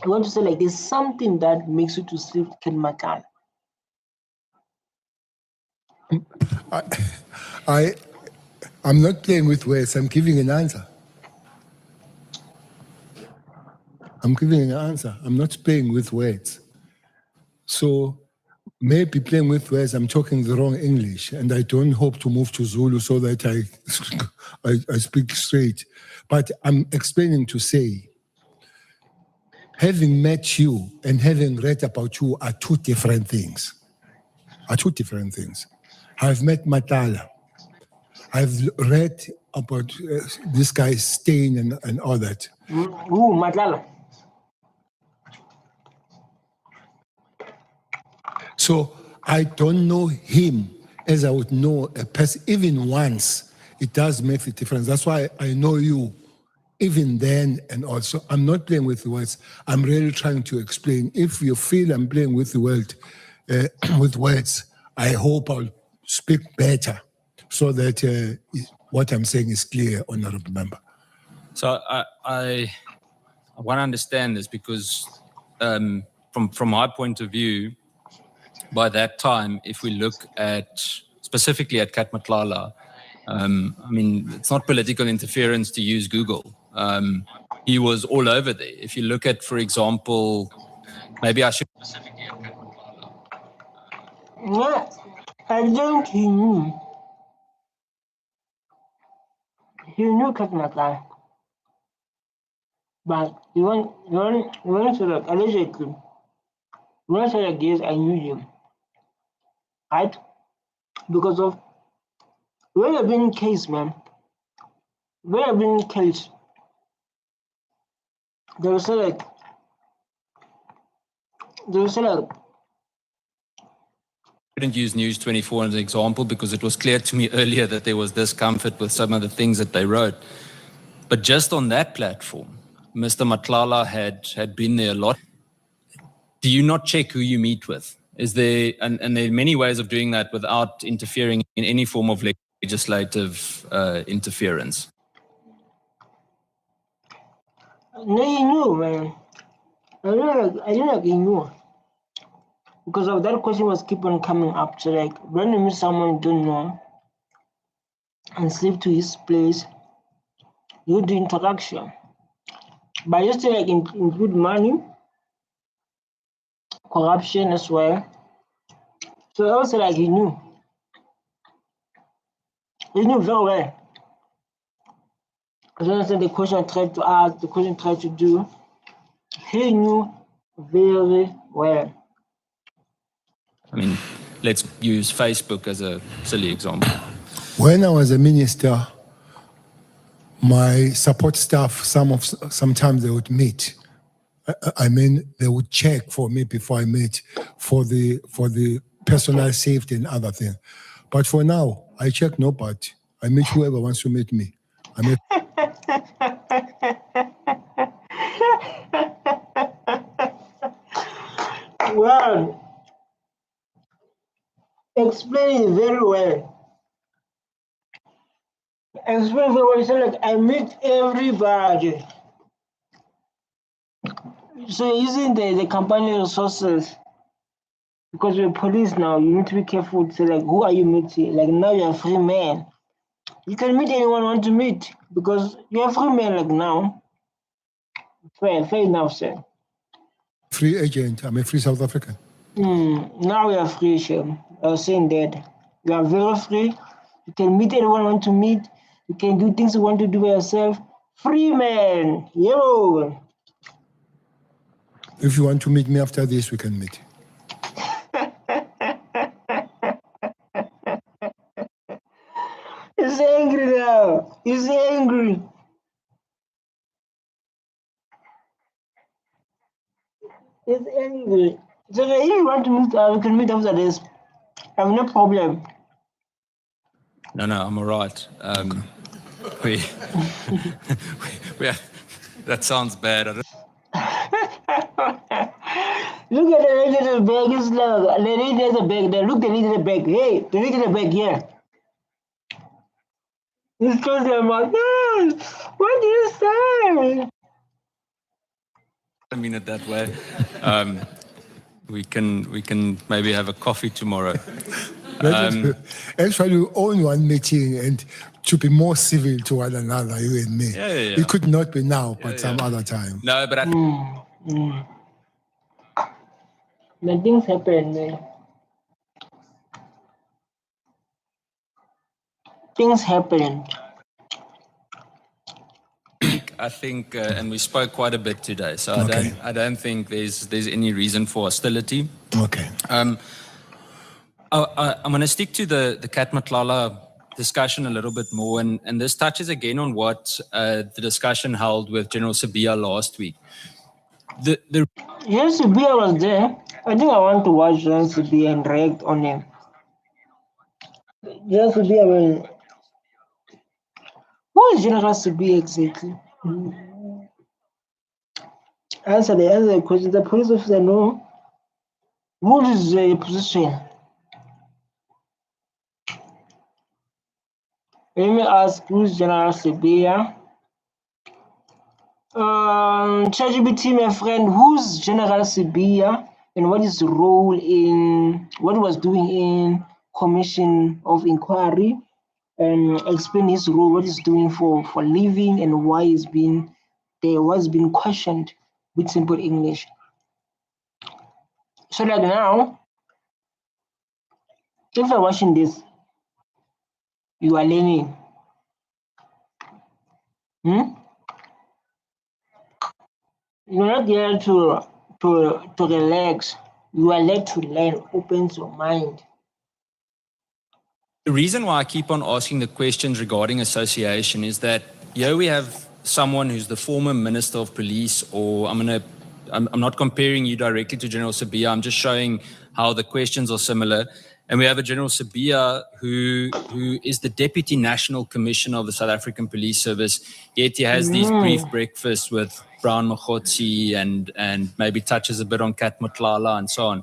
I want to say like there's something that makes you to sleep to Cat Matala. I'm not playing with words. I'm giving an answer. I'm giving an answer. I'm not playing with words. So maybe playing with words, I'm talking the wrong English, and I don't hope to move to Zulu so that I speak straight. But I'm explaining to say, having met you and having read about you are two different things. I've met Matala. I've read about this guy's stain and all that. Ooh, Matala. So I don't know him as I would know a person. Even once, it does make a difference. That's why I know you even then and also. I'm not playing with the words. I'm really trying to explain. If you feel I'm playing with the word, with words, I hope I'll speak better so that what I'm saying is clear, Honorable Member. So I want to understand this because from my point of view, by that time, if we look at specifically at Cat Matala, I mean, it's not political interference to use Google. He was all over there. If you look at, for example, maybe I should specifically at Cat Matala. Yeah, I think he knew. He knew Cat Matala. But he went to like allegedly. When I said like yes, I knew him. Right? Because of when I've been in case, man. When I've been in case, they will say like Couldn't use News 24 as an example because it was clear to me earlier that there was discomfort with some of the things that they wrote. But just on that platform, Mr. Matlala had been there a lot. Do you not check who you meet with? Is there, and there are many ways of doing that without interfering in any form of legislative interference? no, he knew, man. I knew like he knew. Because of that question was keep on coming up. So like when you meet someone you don't know and sleep to his place, you do interaction. But just to like include money, corruption as well. So also like he knew. He knew very well. I don't understand the question I tried to ask, the question I tried to do. He knew very well. I mean, let's use Facebook as a silly example. When I was a minister, my support staff, sometimes they would meet. I mean, they would check for me before I meet for the personal safety and other things. But for now, I check nobody. I meet whoever wants to meet me. I meet. Well, explain it very well. Explain very well. So like I meet everybody. So using the company resources, because you're police now, you need to be careful to say like who are you meeting? Like now you're a free man. You can meet anyone you want to meet because you're a free man like now. Fair enough, sir. Free agent. I'm a free South African. Now we are free, sir. I was saying that. You are very free. You can meet anyone you want to meet. You can do things you want to do by yourself. Free man. Yo. If you want to meet me after this, we can meet. He's angry now. He's angry. He's angry. So if you want to meet, we can meet after this. I have no problem. No, I'm all right. That sounds bad. Look at the lady in the bag. It's like the lady in the bag. Then look the lady in the bag. Hey, the lady in the bag here. He's close their mouth. "Yes, what do you say?" I mean it that way. We can maybe have a coffee tomorrow. Actually, we own one meeting and to be more civil to one another, you and me. Yeah. It could not be now, but some other time. No, but I When things happen, man. Things happen. think, and we spoke quite a bit today, so Okay. I don't think there's any reason for hostility. Okay. I'm going to stick to the Cat Matala discussion a little bit more, and this touches again on what the discussion held with General Sabia last week. The Yes, Sabia was there. I think I want to watch John Sabia and react on him. John Sabia, well, who is General Sabia exactly? Answer the question. The police officer know what is the position. Let me ask who's General Sabia. ChatGPT, my friend, who's General Sabia and what is the role in what he was doing in Commission of Inquiry? And explain his role, what he's doing for living, and why he's been there, what's been questioned with simple English. So like now, if you're watching this, you are learning. You're not there to relax. You are there to learn, opens your mind. The reason why I keep on asking the questions regarding association is that here we have someone who's the former Minister of Police, or I'm not comparing you directly to General Sabia, I'm just showing how the questions are similar. And we have a General Sabia who is the Deputy National Commissioner of the South African Police Service, yet he has these brief breakfasts with Brown Mogotsi and maybe touches a bit on Cat Matala and so on.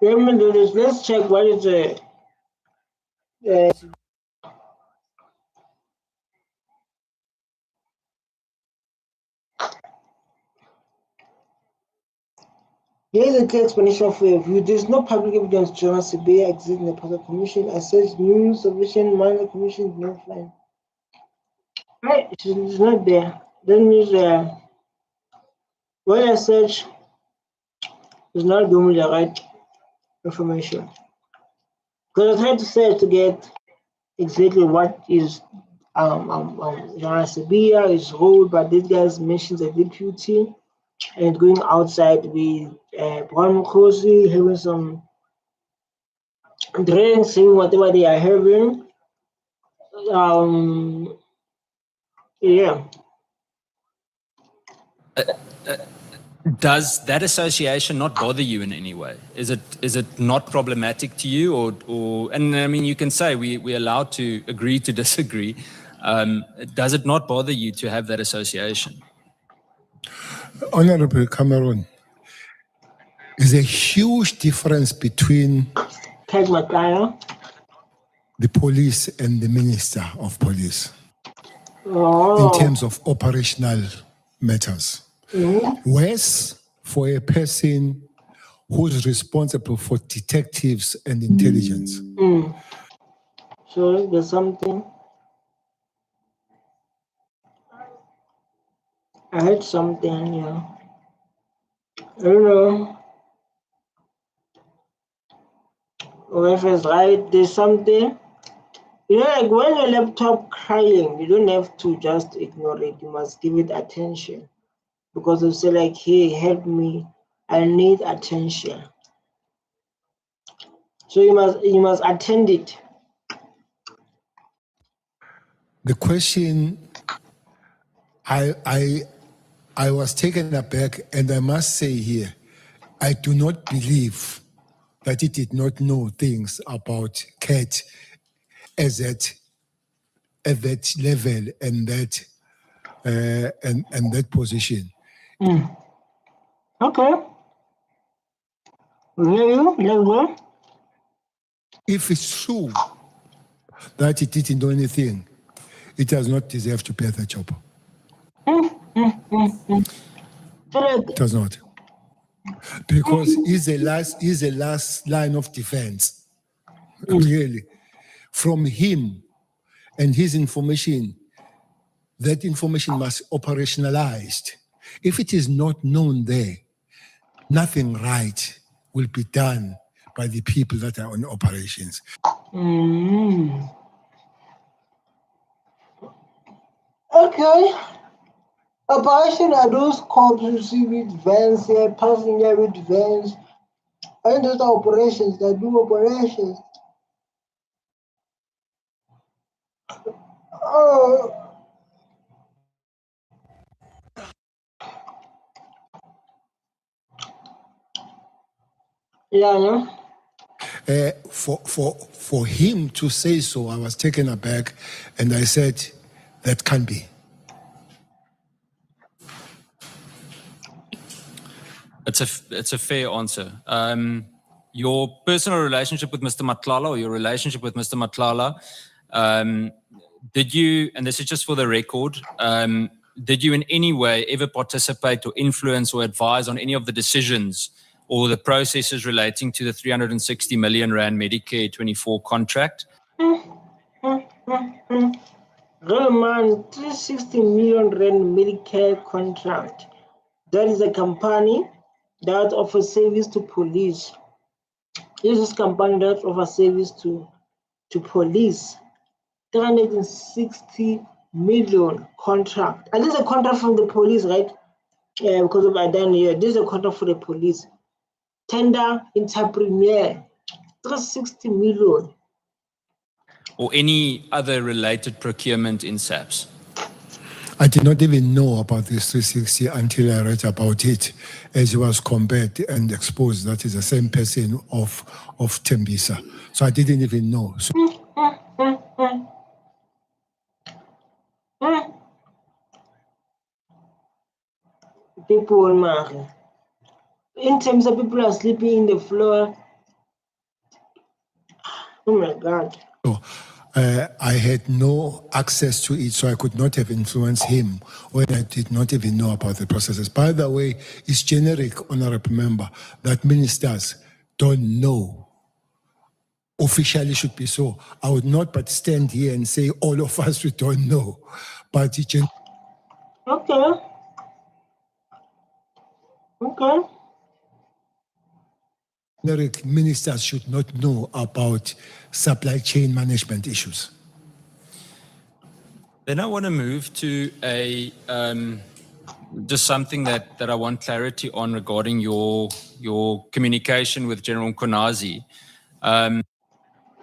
Let me do this. Let's check what is the here is a clear explanation for your view. There is no public evidence General Sabia exists in the Public Commission. As such, new sufficient minor commission is not fine. Right, it's not there. That means when I search, it's not giving me the right information. Because I tried to search to get exactly what is General Sabia, his role, but this guy mentions a deputy and going outside with Brown Mogotsi, having some drinks, having whatever they are having. Yeah. Does that association not bother you in any way? Is it not problematic to you, or and I mean you can say we're allowed to agree to disagree. Does it not bother you to have that association? Honorable Cameron, there's a huge difference between Cat Matala. the police and the Minister of Police Oh. in terms of operational matters. Whereas for a person who's responsible for detectives and intelligence, So there's something. I heard something, yeah. I don't know. If it's right, there's something. You know, like when your laptop crying, you don't have to just ignore it. You must give it attention. Because you say like, hey, help me. I need attention. So you must attend it. the question, I was taken aback, and I must say here, I do not believe that it did not know things about Cat at that level and that and that position. Okay. We hear you. Let's go. If it's true that he didn't do anything, it does not deserve to bear the job. So like, It does not. Because he's the last line of defense. Really. From him and his information, that information must be operationalized. If it is not known there, nothing right will be done by the people that are on operations. okay. Operation are those cops you see with vans here, passing here with vans. And those are operations that do operations. Oh. Yeah. For him to say so, I was taken aback, and I said, that can't be. It's a fair answer. Your personal relationship with Mr. Matala, or your relationship with Mr. Matala, did you, and this is just for the record, did you in any way ever participate or influence or advise on any of the decisions or the processes relating to the 360 million Rand Medicare 24 contract? Man, 360 million Rand Medicare contract. That is a company that offers service to police. This is a company that offers service to police. 360 million contract. And this is a contract from the police, right? Because of Adan here. This is a contract for the police. Tender entrepreneur. 360 million. Or any other related procurement in SAPS? I did not even know about this 360 until I read about it as it was compared and exposed. That is the same person of Tembisa. So I didn't even know. So People, man. In terms of people are sleeping in the floor. Oh my God. I had no access to it, so I could not have influenced him when I did not even know about the processes. By the way, it's generic, honorable member, that ministers don't know. Officially should be so. I would not but stand here and say all of us we don't know. But it's Okay. generic ministers should not know about supply chain management issues. Then I want to move to just something that I want clarity on regarding your communication with General Konazi.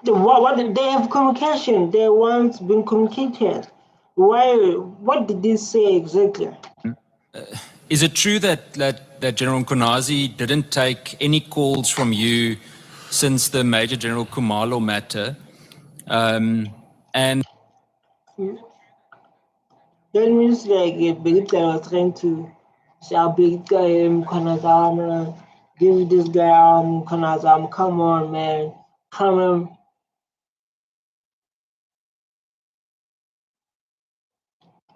What they have communication? They want being communicated. Why? What did they say exactly? Is it true that General Konazi didn't take any calls from you since the Major General Kumalo matter? And That means like Bheki Cele was trying to say, Bheki Cele, Konazam, give this guy Konazam, come on, man, come on.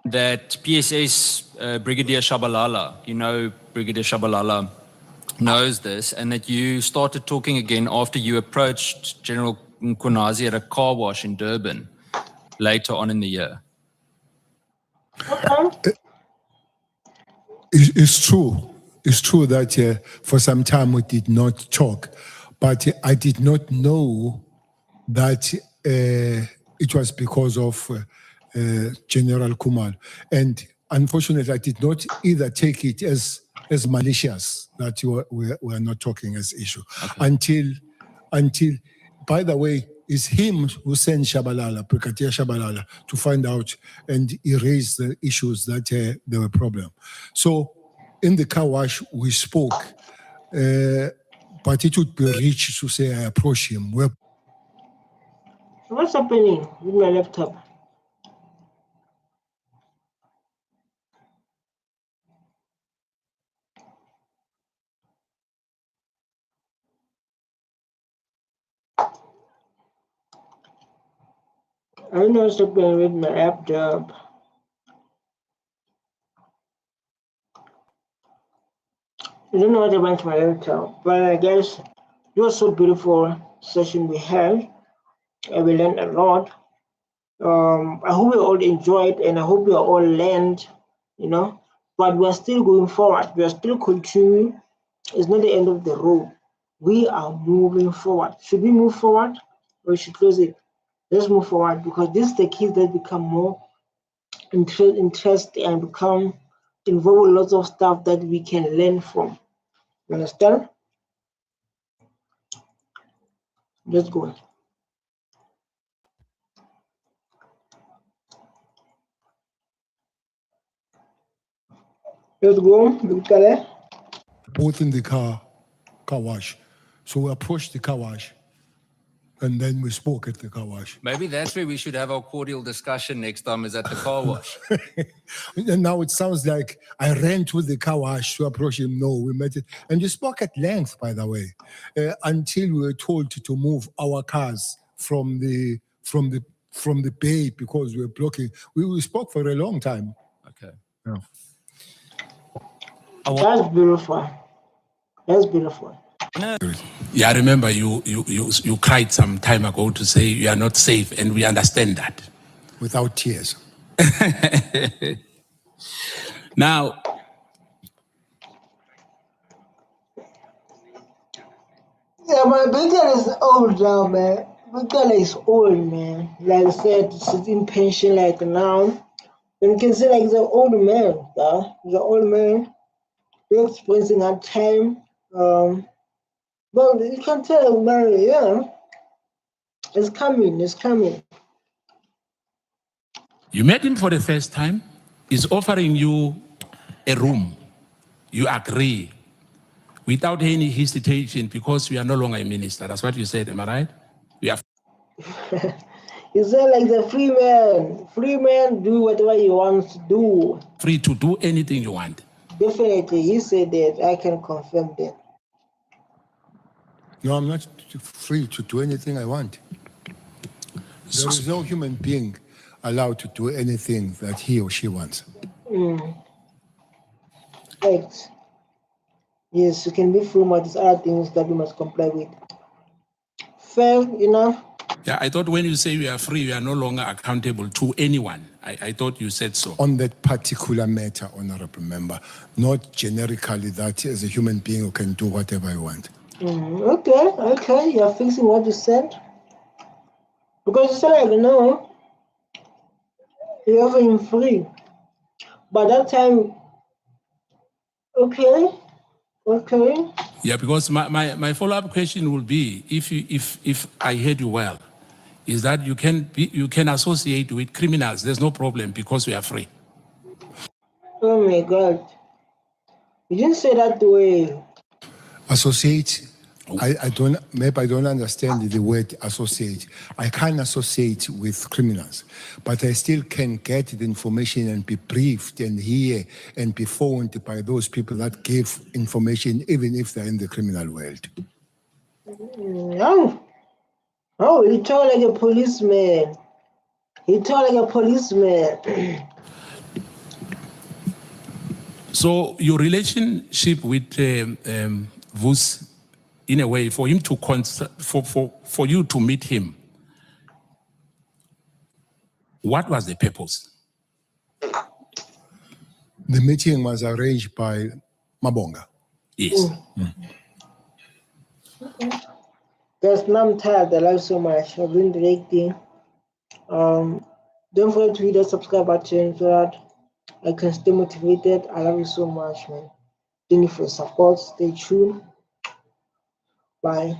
that PSS Brigadier Shabalala, Brigadier Shabalala knows this, and that you started talking again after you approached General Konazi at a car wash in Durban later on in the year. Okay. It's true. It's true that for some time we did not talk, but I did not know that it was because of General Kumar. And unfortunately, I did not either take it as malicious that we are not talking as issue. Okay. Until, by the way, it's him who sent Shabalala, Brigadier Shabalala, to find out and erase the issues that there were problem. So in the car wash, we spoke, but it would be rich to say I approach him. What's happening with my laptop? I don't know what's happening with my laptop. I don't know what happened to my laptop, but I guess it was so beautiful session we had. We learned a lot. I hope we all enjoyed, and I hope we all learned, but we're still going forward. We are still continuing. It's not the end of the road. We are moving forward. Should we move forward or we should close it? Let's move forward, because this is the kids that become more interested and become involved with lots of stuff that we can learn from. You understand? Let's go. Let's go, Bheki Cele. Both in the car wash. So we approached the car wash, and then we spoke at the car wash. Maybe that's where we should have our cordial discussion next time, is at the car wash. And now it sounds like I ran to the car wash to approach him. No, we met it. And we spoke at length, by the way, until we were told to move our cars from the bay because we were blocking. We spoke for a long time. Okay. Yeah. That's beautiful. That's beautiful. Yeah, I remember you cried some time ago to say you are not safe, and we understand that. Without tears. Now, Yeah, but Bheki Cele is old now, man. Bheki Cele is old, man. Like I said, he's in pension like now. And you can see like he's an old man, yeah? He's an old man. We're experiencing hard time. But you can tell, man, yeah. It's coming, it's coming. you met him for the first time. He's offering you a room. You agree without any hesitation because you are no longer a minister. That's what you said, am I right? We are He said like the free man. Free man do whatever he wants to do. free to do anything you want. Definitely, he said that. I can confirm that. No, I'm not free to do anything I want. There is no human being allowed to do anything that he or she wants. Right. Yes, you can be free, but there's other things that you must comply with. Fair enough. Yeah, I thought when you say you are free, you are no longer accountable to anyone. I thought you said so. On that particular matter, Honorable Member, not generically that as a human being you can do whatever you want. Okay, you're fixing what you said. Because you said like, no, you offer him free. But that time, okay. Yeah, because my follow-up question will be, if I heard you well, is that you can associate with criminals. There's no problem because we are free. Oh my God. You didn't say that way. Associate, I don't understand the word associate. I can't associate with criminals, but I still can get the information and be briefed and hear and be phoned by those people that give information, even if they're in the criminal world. No. Oh, he talked like a policeman. So your relationship with Vus, in a way, for him to for you to meet him, what was the purpose? The meeting was arranged by Mabonga. Yes. Because now I'm tired. I love so much. I've been directing. Don't forget to hit the subscribe button so that I can stay motivated. I love you so much, man. Thank you for your support. Stay tuned. Bye.